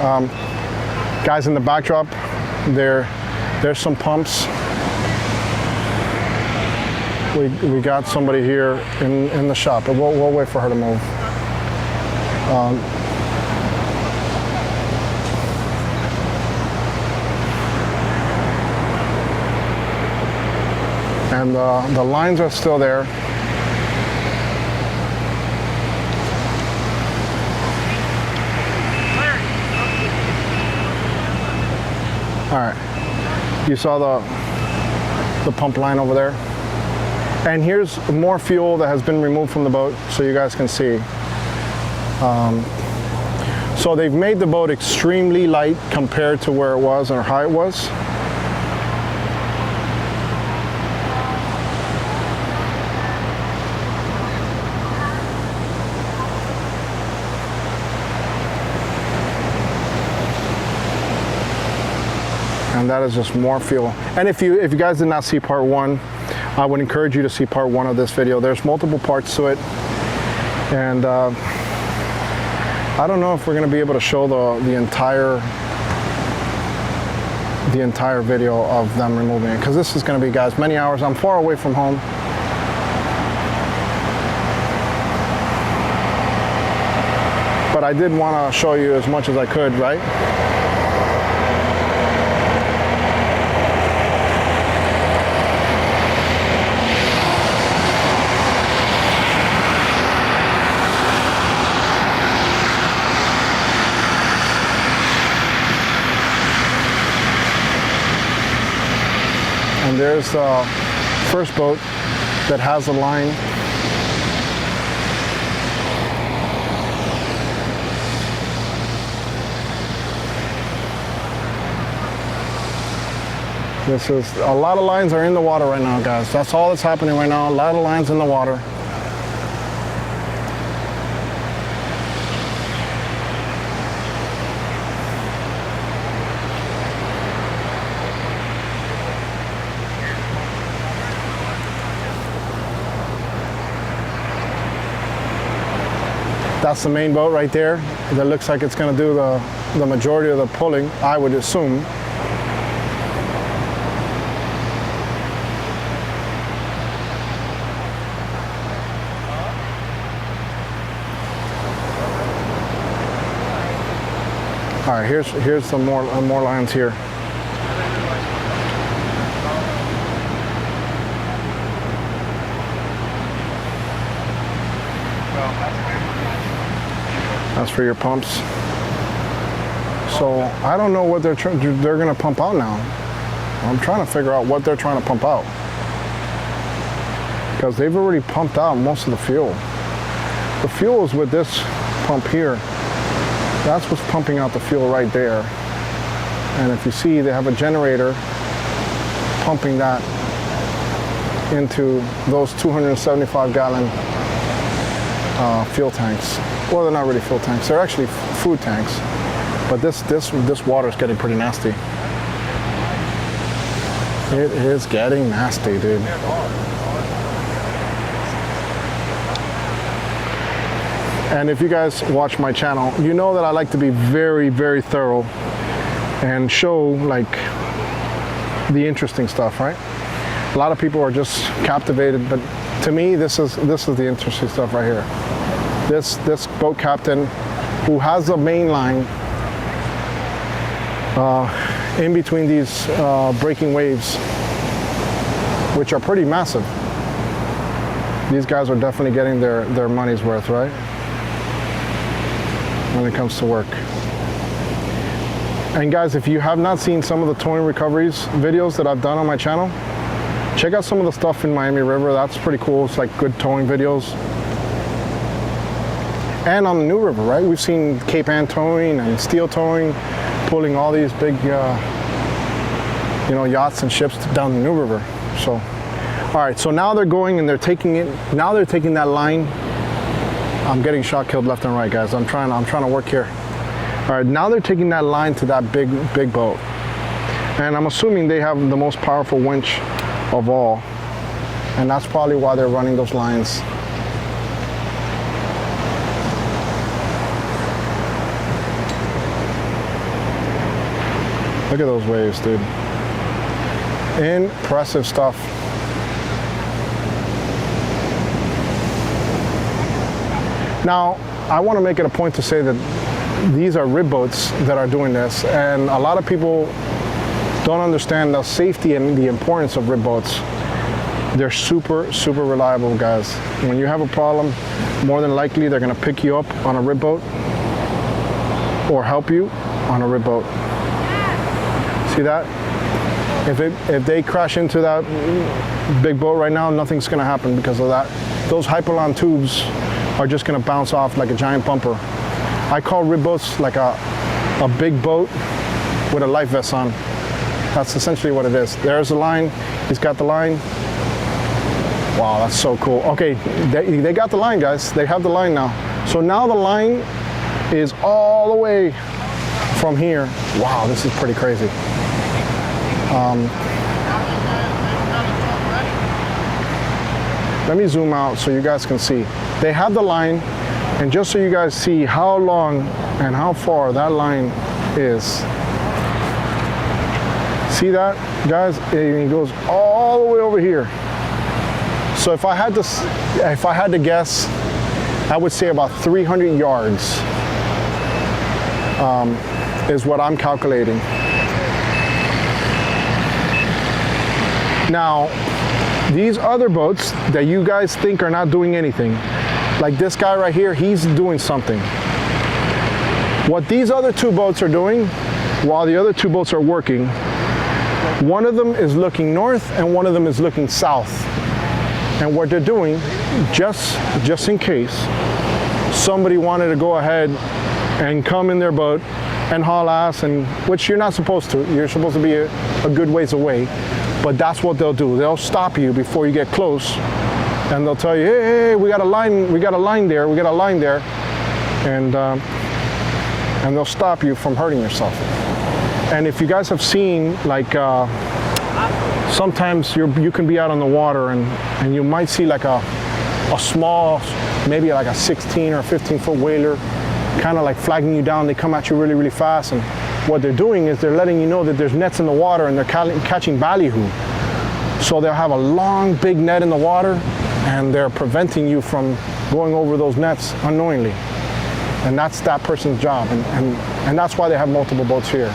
guys, in the backdrop, there's some pumps. We got somebody here in the shop, but we'll wait for her to move. And the lines are still there. All right, you saw the pump line over there? And here's more fuel that has been removed from the boat so you guys can see. So they've made the boat extremely light compared to where it was or how it was. And that is just more fuel. And if you guys did not see part one, I would encourage you to see part one of this video. There's multiple parts to it, and I don't know if we're going to be able to show the entire video of them removing it, because this is going to be, guys, many hours. I'm far away from home. But I did want to show you as much as I could, right? And there's the first boat that has a line. This is, a lot of lines are in the water right now, guys. That's all that's happening right now. A lot of lines in the water. That's the main boat right there. That looks like it's going to do the majority of the pulling, I would assume. All right, here's some more lines here. That's for your pumps. So I don't know what they're going to pump out now. I'm trying to figure out what they're trying to pump out, because they've already pumped out most of the fuel. The fuel is with this pump here. That's what's pumping out the fuel right there. And if you see, they have a generator pumping that into those 275-gallon fuel tanks. Well, they're not really fuel tanks. They're actually food tanks. But this water is getting pretty nasty. It is getting nasty, dude. And if you guys watch my channel, you know that I like to be very, very thorough and show like the interesting stuff, right? A lot of people are just captivated, but to me, this is the interesting stuff right here. This boat captain who has a main line in between these breaking waves, which are pretty massive. These guys are definitely getting their money's worth, right? When it comes to work. And guys, if you have not seen some of the towing recoveries videos that I've done on my channel, check out some of the stuff in Miami River. That's pretty cool. It's like good towing videos. And on the New River, right? We've seen Cape Ann towing and steel towing, pulling all these big, yachts and ships down the New River. So, all right. So now they're going and they're taking it. Now they're taking that line. I'm getting shot killed left and right, guys. I'm trying to work here. All right. Now they're taking that line to that big boat, and I'm assuming they have the most powerful winch of all, and that's probably why they're running those lines. Look at those waves, dude. Impressive stuff. Now, I want to make it a point to say that these are rib boats that are doing this, and a lot of people don't understand the safety and the importance of rib boats. They're super, super reliable, guys. When you have a problem, more than likely they're going to pick you up on a rib boat or help you on a rib boat. See that? If they crash into that big boat right now, nothing's going to happen because of that. Those hypalon tubes are just going to bounce off like a giant bumper. I call rib boats like a big boat with a life vest on. That's essentially what it is. There's the line. He's got the line. Wow, that's so cool. Okay, they got the line, guys. They have the line now. So now the line is all the way from here. Wow, this is pretty crazy. Let me zoom out so you guys can see. They have the line, and just so you guys see how long and how far that line is. See that, guys? It goes all the way over here. So if I had to guess, I would say about 300 yards is what I'm calculating. Now, these other boats that you guys think are not doing anything, like this guy right here, he's doing something. What these other two boats are doing, while the other two boats are working, one of them is looking north and one of them is looking south. And what they're doing, just in case somebody wanted to go ahead and come in their boat and haul ass, and which you're not supposed to. You're supposed to be a good ways away. But that's what they'll do. They'll stop you before you get close, and they'll tell you, hey, we got a line there, and they'll stop you from hurting yourself. And if you guys have seen, like, sometimes you can be out on the water and you might see like a small, maybe like a 16 or 15 foot whaler, kind of like flagging you down. They come at you really, really fast, and what they're doing is they're letting you know that there's nets in the water and they're catching ballyhoo. So they'll have a long, big net in the water, and they're preventing you from going over those nets unknowingly. And that's that person's job, and that's why they have multiple boats here,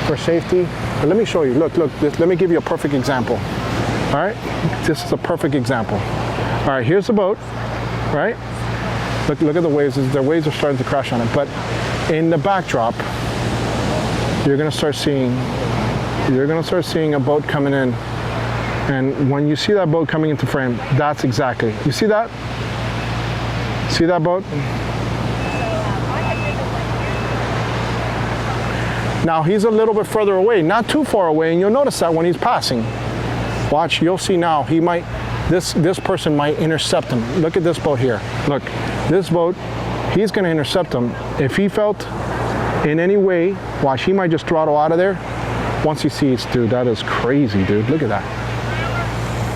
for safety. But let me show you. Look, let me give you a perfect example. All right, this is a perfect example. All right, here's the boat, right? Look at the waves. The waves are starting to crash on it. But in the backdrop, you're gonna start seeing a boat coming in. And when you see that boat coming into frame, that's exactly. You see that? See that boat? Now he's a little bit further away, not too far away, and you'll notice that when he's passing. Watch, you'll see now, this person might intercept him. Look at this boat here. Look, this boat, he's gonna intercept him. If he felt in any way, watch, he might just throttle out of there once he sees, dude, that is crazy, dude. Look at that.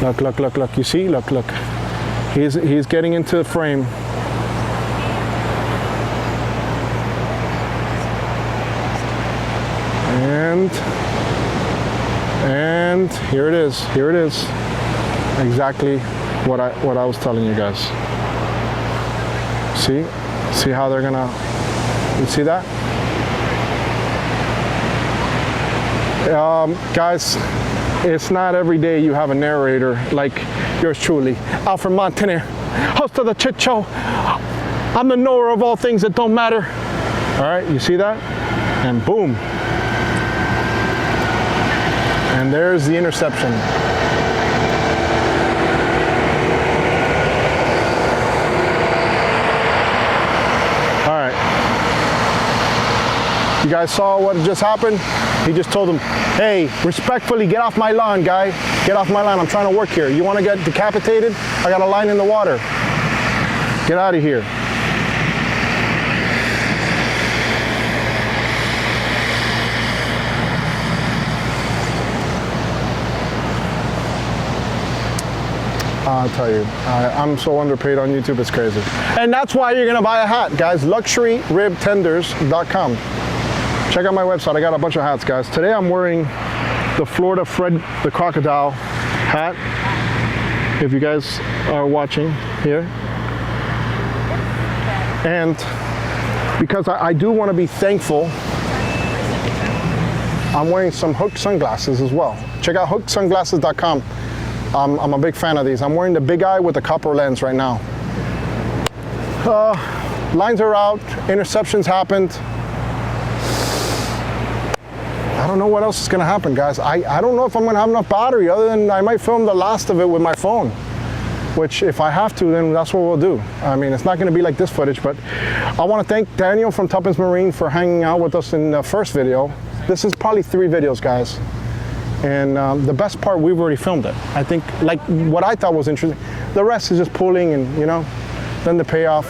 Look, you see, look. He's getting into the frame. And here it is. Exactly what I was telling you guys. See how they're gonna, you see that? Guys, it's not every day you have a narrator like yours truly, Alfred Montaner, host of the Chit Show. I'm the knower of all things that don't matter. All right, you see that? And boom. And there's the interception. All right. You guys saw what just happened? He just told him, hey, respectfully, get off my lawn, guy. Get off my lawn. I'm trying to work here. You want to get decapitated? I got a line in the water. Get out of here. I'll tell you, I'm so underpaid on YouTube, it's crazy. And that's why you're gonna buy a hat, guys. LuxuryRibTenders.com. Check out my website. I got a bunch of hats, guys. Today I'm wearing the Florida Fred the Crocodile hat. If you guys are watching here. And because I do want to be thankful, I'm wearing some Hook sunglasses as well. Check out hooksunglasses.com. I'm a big fan of these. I'm wearing the big eye with the copper lens right now. Lines are out, interceptions happened. I don't know what else is gonna happen, guys. I don't know if I'm gonna have enough battery, other than I might film the last of it with my phone, which if I have to, then that's what we'll do. I mean, it's not gonna be like this footage, but I wanna thank Daniel from Tuppence Marine for hanging out with us in the first video. This is probably 3 videos, guys. And the best part, we've already filmed it. I think, like, what I thought was interesting. The rest is just pulling and, you know, then the payoff.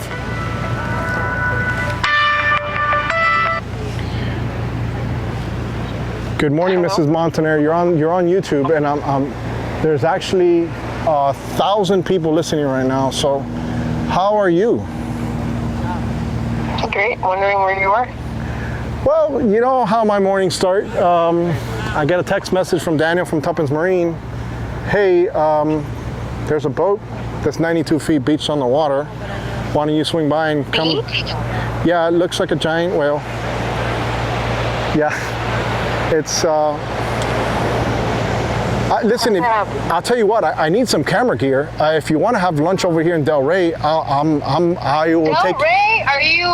Good morning, Mrs. Montaner. You're on YouTube, and there's actually 1,000 people listening right now. So, how are you? Great. Wondering where you are. Well, you know how my mornings start. I get a text message from Daniel from Tuppence Marine. Hey, there's a boat that's 92 feet beached on the water. Why don't you swing by and come? Beached? Yeah, it looks like a giant whale. Yeah, it's. Listen, I'll tell you what. I need some camera gear. If you want to have lunch over here in Delray, I will take. Delray? Are you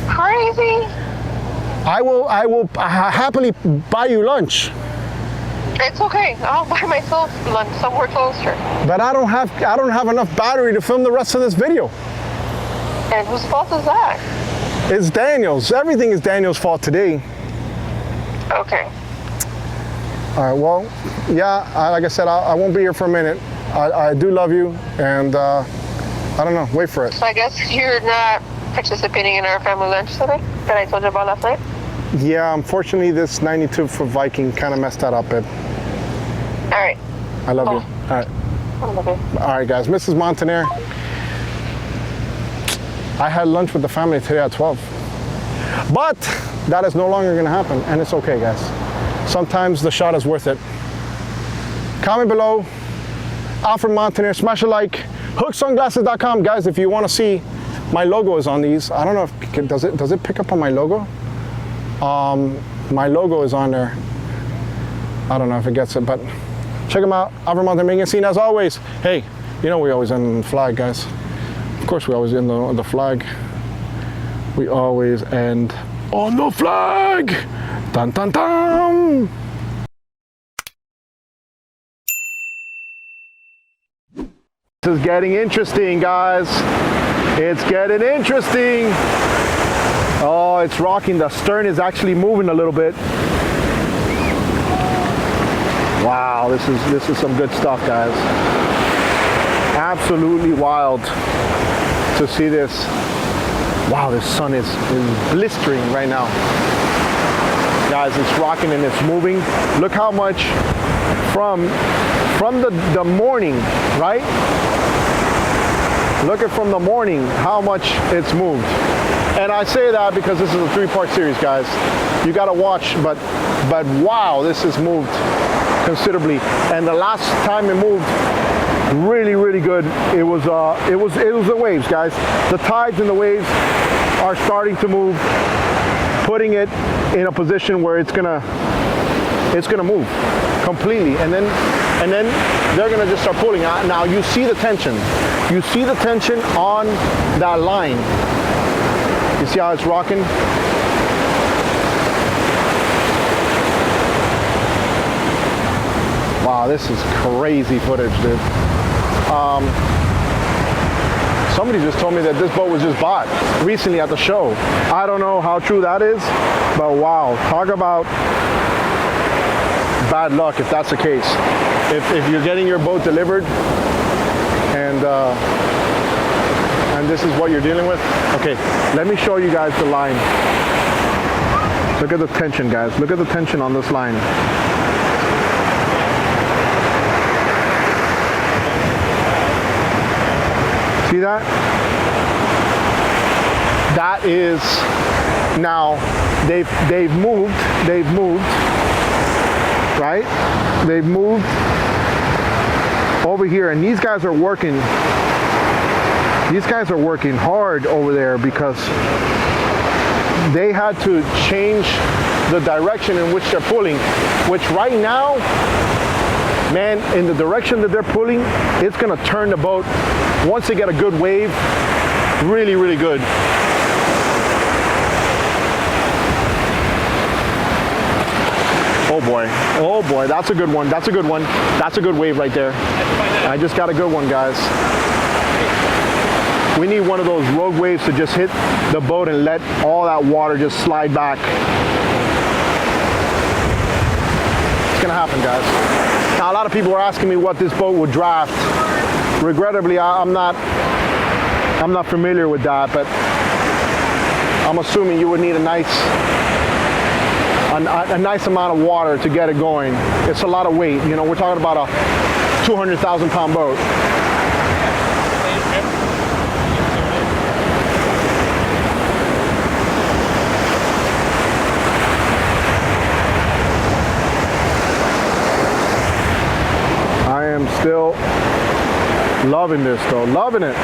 crazy? I will happily buy you lunch. It's okay. I'll buy myself lunch somewhere closer. But I don't have enough battery to film the rest of this video. And whose fault is that? It's Daniel's. Everything is Daniel's fault today. Okay. All right. Well, yeah. Like I said, I won't be here for a minute. I do love you, and I don't know. Wait for it. So I guess you're not participating in our family lunch today that I told you about last night? Yeah, unfortunately, this 92 for Viking kind of messed that up, babe. All right. I love you. All right. I love you. All right, guys. Mrs. Montaner, I had lunch with the family today at 12. But that is no longer going to happen, and it's okay, guys. Sometimes the shot is worth it. Comment below. Alfred Montaner. Smash a like. Hooksunglasses.com. Guys, if you want to see, my logo is on these. I don't know if does it pick up on my logo? My logo is on there. I don't know if it gets it, but check them out. Alfred Montaner making a scene as always. Hey, you know we always end on the flag, guys. Of course we always end on the flag. We always end on the flag. Dun dun dun. This is getting interesting, guys. It's getting interesting. Oh, it's rocking. The stern is actually moving a little bit. Wow, this is some good stuff, guys. Absolutely wild to see this. Wow, the sun is blistering right now. Guys, it's rocking and it's moving. Look how much from the morning, right? Look at from the morning how much it's moved. And I say that because this is a 3-part series, guys. You gotta watch, but wow, this has moved considerably. And the last time it moved really, really good, it was the waves, guys. The tides and the waves are starting to move, putting it in a position where it's gonna move completely, and then they're gonna just start pulling out. Now you see the tension. You see the tension on that line. You see how it's rocking? Wow, this is crazy footage, dude. Somebody just told me that this boat was just bought recently at the show. I don't know how true that is, but wow, talk about bad luck if that's the case. If you're getting your boat delivered and this is what you're dealing with. Okay, let me show you guys the line. Look at the tension, guys. Look at the tension on this line. See that? That is Now, they've moved, right? They've moved over here, and these guys are working. These guys are working hard over there because they had to change the direction in which they're pulling, which right now, man, in the direction that they're pulling, it's gonna turn the boat, once they get a good wave, really, really good. Oh boy, that's a good one, that's a good one. That's a good wave right there. I just got a good one, guys. We need one of those rogue waves to just hit the boat and let all that water just slide back. It's gonna happen, guys. Now, a lot of people are asking me what this boat would draft. Regrettably, I'm not familiar with that, but I'm assuming you would need a nice amount of water to get it going. It's a lot of weight. You know, we're talking about a 200,000 pound boat. I am still loving this though, loving it.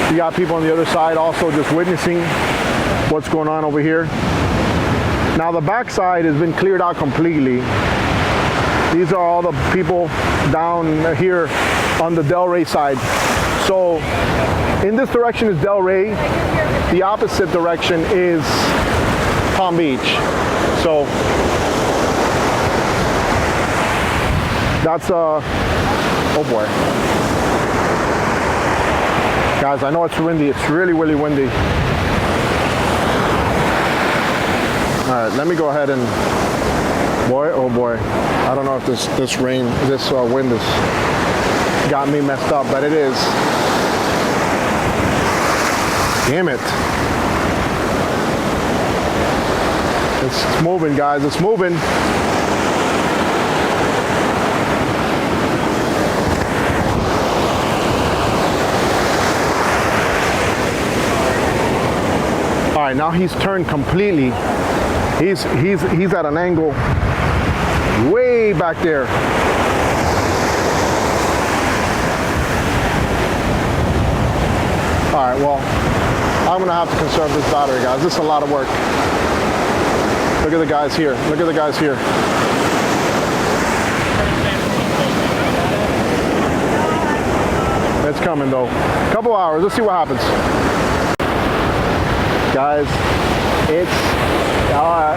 You got people on the other side also just witnessing what's going on over here. Now the backside has been cleared out completely. These are all the people down here on the Del Rey side. So in this direction is Del Rey. The opposite direction is Palm Beach. So that's oh boy. Guys, I know it's windy. It's really, really windy. All right, let me go ahead and, boy, oh boy. I don't know if this wind has got me messed up, but it is. Damn it. It's moving, guys, it's moving. All right, now he's turned completely. He's at an angle way back there. All right, well, I'm gonna have to conserve this battery, guys. This is a lot of work. Look at the guys here. Look at the guys here. It's coming though. A couple hours. Let's see what happens. Guys, it's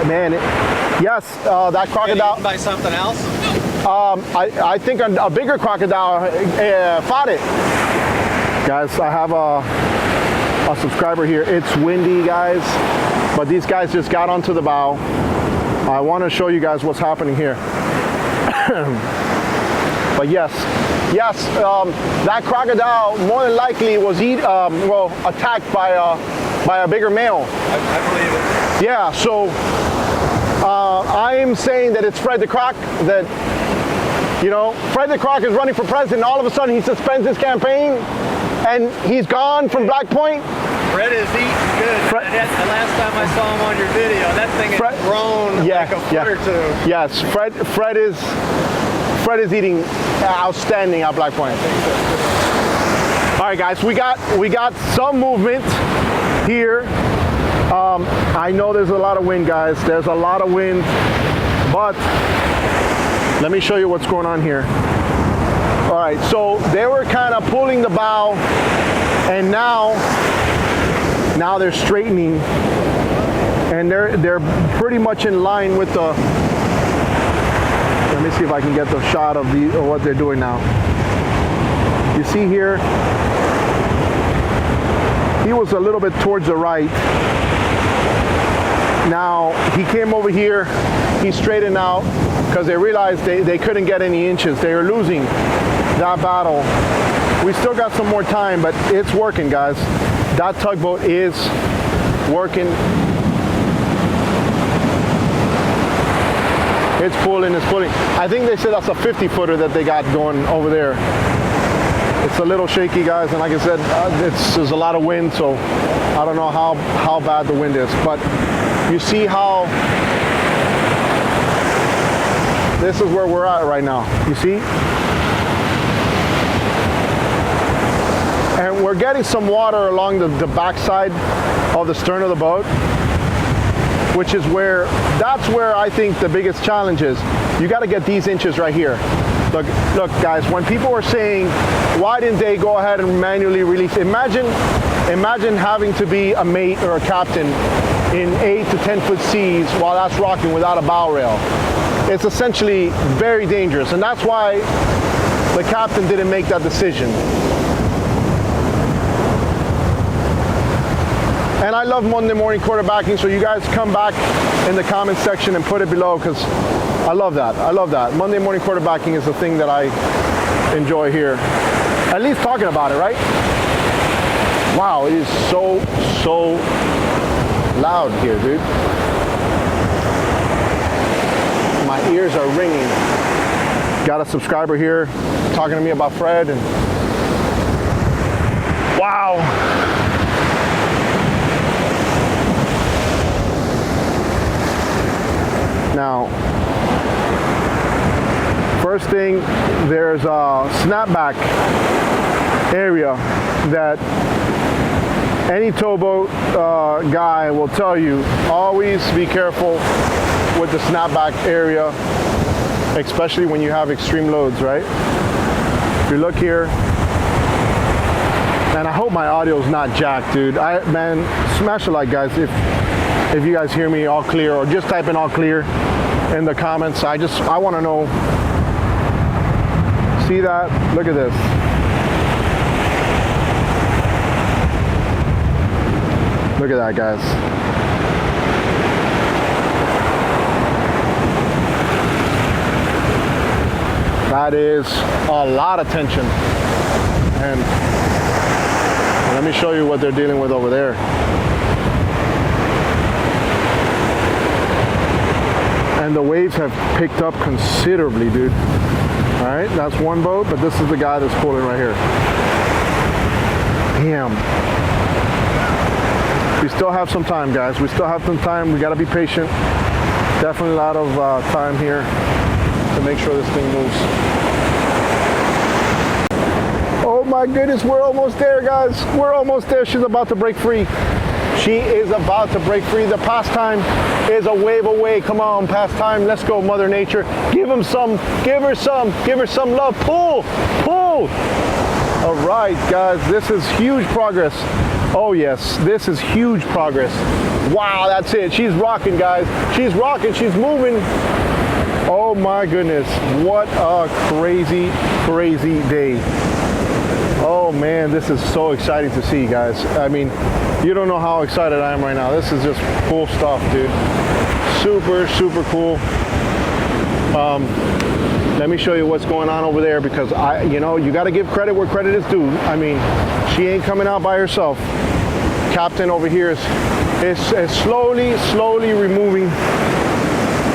man. Yes, that crocodile. By something else? I think a bigger crocodile fought it. Guys, I have a subscriber here. It's windy, guys, but these guys just got onto the bow. I want to show you guys what's happening here. But yes, that crocodile more than likely was attacked by a bigger male. I believe it. Yeah, so I'm saying that it's Fred the Croc, that, you know, Fred the Croc is running for president. All of a sudden he suspends his campaign and he's gone from Black Point. Fred is eating good. The last time I saw him on your video, that thing has grown like a foot or two. Yes, Fred is eating outstanding at Black Point. All right, guys, we got some movement here. I know there's a lot of wind, guys. There's a lot of wind, but let me show you what's going on here. All right, so they were kind of pulling the bow, and now they're straightening, and they're pretty much in line with the. Let me see if I can get the shot of what they're doing now. You see here, he was a little bit towards the right. Now he came over here, he straightened out because they realized they couldn't get any inches. They were losing that battle. We still got some more time, but it's working, guys. That tugboat is working. It's pulling, it's pulling. I think they said that's a 50-footer that they got going over there. It's a little shaky, guys, and like I said, there's a lot of wind, so I don't know how bad the wind is, but you see how this is where we're at right now. You see? And we're getting some water along the backside of the stern of the boat, which is that's where I think the biggest challenge is. You got to get these inches right here. Look, guys, when people are saying, why didn't they go ahead and manually release? Imagine having to be a mate or a captain in 8 to 10 foot seas while that's rocking without a bow rail. It's essentially very dangerous, and that's why the captain didn't make that decision. And I love Monday morning quarterbacking, so you guys come back in the comment section and put it below, because I love that. I love that. Monday morning quarterbacking is the thing that I enjoy here. At least talking about it, right? Wow, it is so loud here, dude. My ears are ringing. Got a subscriber here talking to me about Fred, and wow. Now, first thing, there's a snapback area that any towboat guy will tell you, always be careful with the snapback area, especially when you have extreme loads, right? If you look here, and I hope my audio's not jacked, dude. Man, smash a like, guys, if you guys hear me all clear, or just type in all clear in the comments. I want to know. See that? Look at this. Look at that, guys. That is a lot of tension. And let me show you what they're dealing with over there. And the waves have picked up considerably, dude. All right, that's one boat, but this is the guy that's pulling right here. Damn. We still have some time, guys. We still have some time. We got to be patient. Definitely a lot of time here to make sure this thing moves. Oh my goodness, we're almost there, guys. We're almost there. She's about to break free. She is about to break free. The pastime is a wave away. Come on, pastime. Let's go, Mother Nature. Give him some. Give her some. Give her some love. Pull. Pull. All right, guys. This is huge progress. Oh, yes. This is huge progress. Wow, that's it. She's rocking, guys. She's rocking. She's moving. Oh, my goodness. What a crazy, crazy day. Oh, man. This is so exciting to see, guys. I mean, you don't know how excited I am right now. This is just cool stuff, dude. Super, super cool. Let me show you what's going on over there, because you got to give credit where credit is due. I mean, she ain't coming out by herself. Captain over here is slowly removing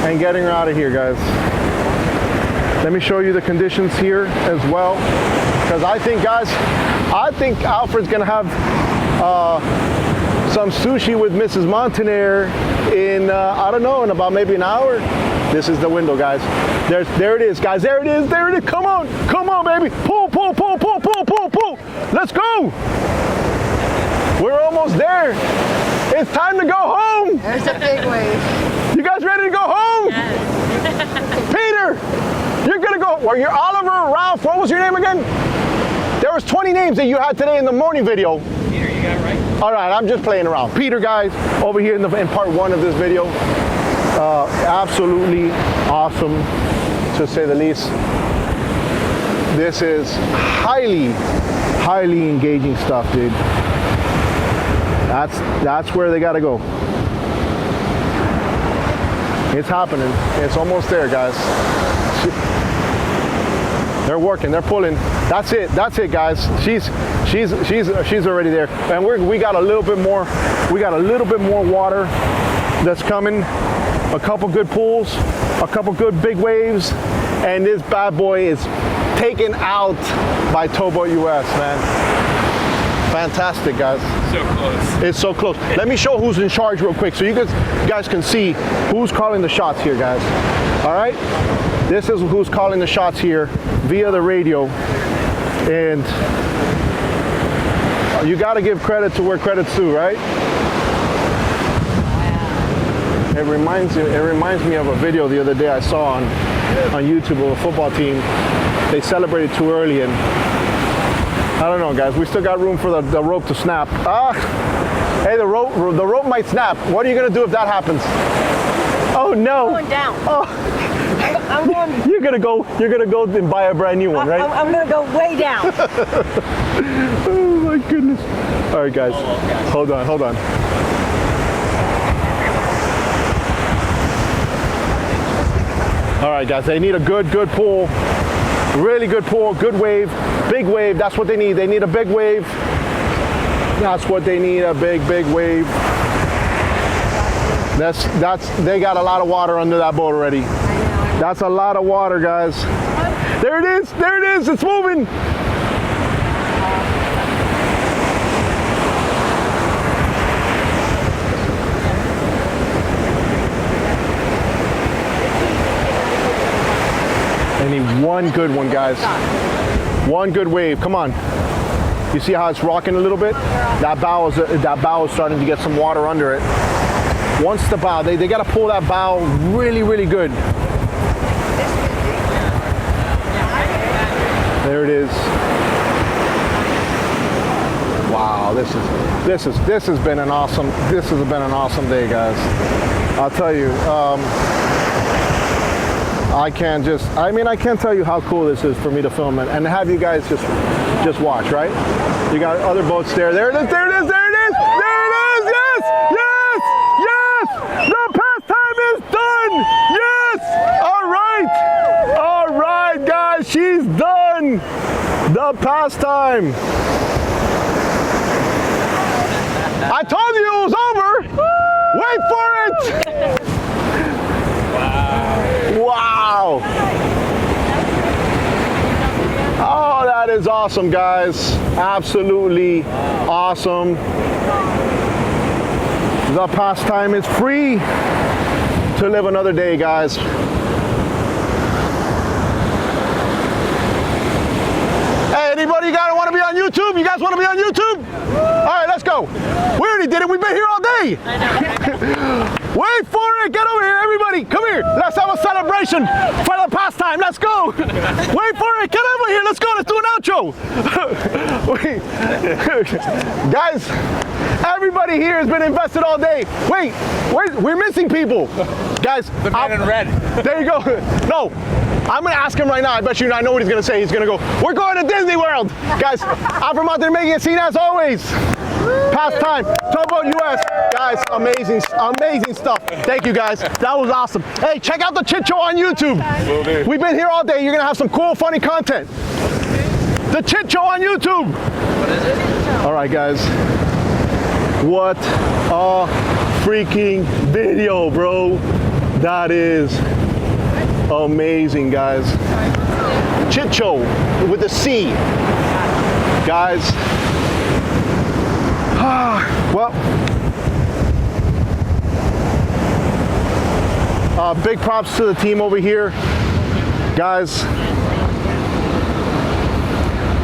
and getting her out of here, guys. Let me show you the conditions here as well, because I think, guys, Alfred's gonna have some sushi with Mrs. Montaner in, I don't know, in about maybe an hour. This is the window, guys. There it is, guys. There it is. There it is. Come on, baby. Pull. Let's go. We're almost there. It's time to go home. There's a big wave. You guys ready to go home? Yes. Peter, you're gonna go. Well, you're Oliver, Ralph. What was your name again? There was 20 names that you had today in the morning video. Peter, you got it right. All right, I'm just playing around. Peter, guys, over here in part 1 of this video. Absolutely awesome, to say the least. This is highly engaging stuff, dude. That's where they gotta go. It's happening. It's almost there, guys. They're working. They're pulling. That's it, guys. She's already there, and we got a little bit more. We got a little bit more water that's coming. A couple good pulls, a couple good big waves, and this bad boy is taken out by Towboat US, man. Fantastic, guys. So close. It's so close. Let me show who's in charge real quick so you guys can see who's calling the shots here, guys. All right? This is who's calling the shots here via the radio. And you got to give credit to where credit's due, right? It reminds me of a video the other day I saw on YouTube of a football team. They celebrated too early, and I don't know, guys. We still got room for the rope to snap. Hey, the rope might snap. What are you gonna do if that happens? Oh no! I'm going down. Oh, I'm going. You're gonna go and buy a brand new one, right? I'm gonna go way down. Oh my goodness! All right, guys. Hold on. All right, guys, they need a good pull, really good pull, good wave, big wave. That's what they need. They need a big wave. That's what they need, a big wave. They got a lot of water under that boat already. That's a lot of water, guys. There it is, it's moving. I need one good one, guys. One good wave. Come on. You see how it's rocking a little bit? That bow is starting to get some water under it. Once the bow, they got to pull that bow really, really good. There it is. Wow, this has been an awesome day, guys. I'll tell you. I can't tell you how cool this is for me to film and have you guys just watch, right? You got other boats there. There it is. Yes! The pastime is done! Yes! All right, guys, she's done! The pastime. I told you it was over! Wait for it! Wow! Oh, that is awesome, guys. Absolutely awesome. The pastime is free to live another day, guys. Hey, anybody want to be on YouTube? You guys want to be on YouTube? All right, let's go. We already did it. We've been here all day. Wait for it. Get over here, everybody. Come here. Let's have a celebration for the pastime. Let's go. Wait for it. Get over here. Let's go. Let's do an outro. Guys, everybody here has been invested all day. Wait, we're missing people. Guys. The man in red. There you go. No. I'm going to ask him right now. I bet you I know what he's going to say. He's going to go, we're going to Disney World. Guys, Alfred Montaner making a scene as always. Pastime, Towboat US. Guys, amazing stuff. Thank you, guys. That was awesome. Hey, check out the Chit Show on YouTube. Will do. We've been here all day. You're going to have some cool, funny content. The Chit Show on YouTube. What is it? All right, guys. What a freaking video, bro. That is amazing, guys. Chit Show with the C. Guys. Well, big props to the team over here. Guys,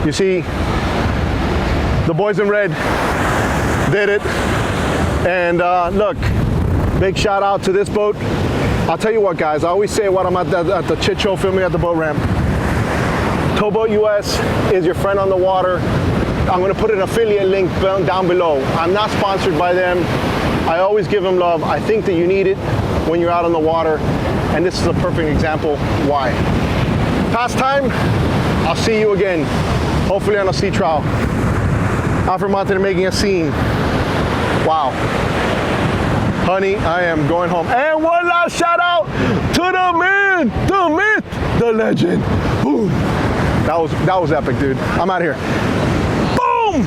you see, the boys in red did it. And look, big shout out to this boat. I'll tell you what, guys, I always say when I'm at the Chit Show filming at the boat ramp, Towboat US is your friend on the water. I'm going to put an affiliate link down below. I'm not sponsored by them. I always give them love. I think that you need it when you're out on the water, and this is a perfect example why. Pastime, I'll see you again, hopefully on a sea trial. Alfred Montaner making a scene. Wow. Honey, I am going home. And one last shout out to the man, the myth, the legend. Boom. That was epic, dude. I'm out of here. Boom!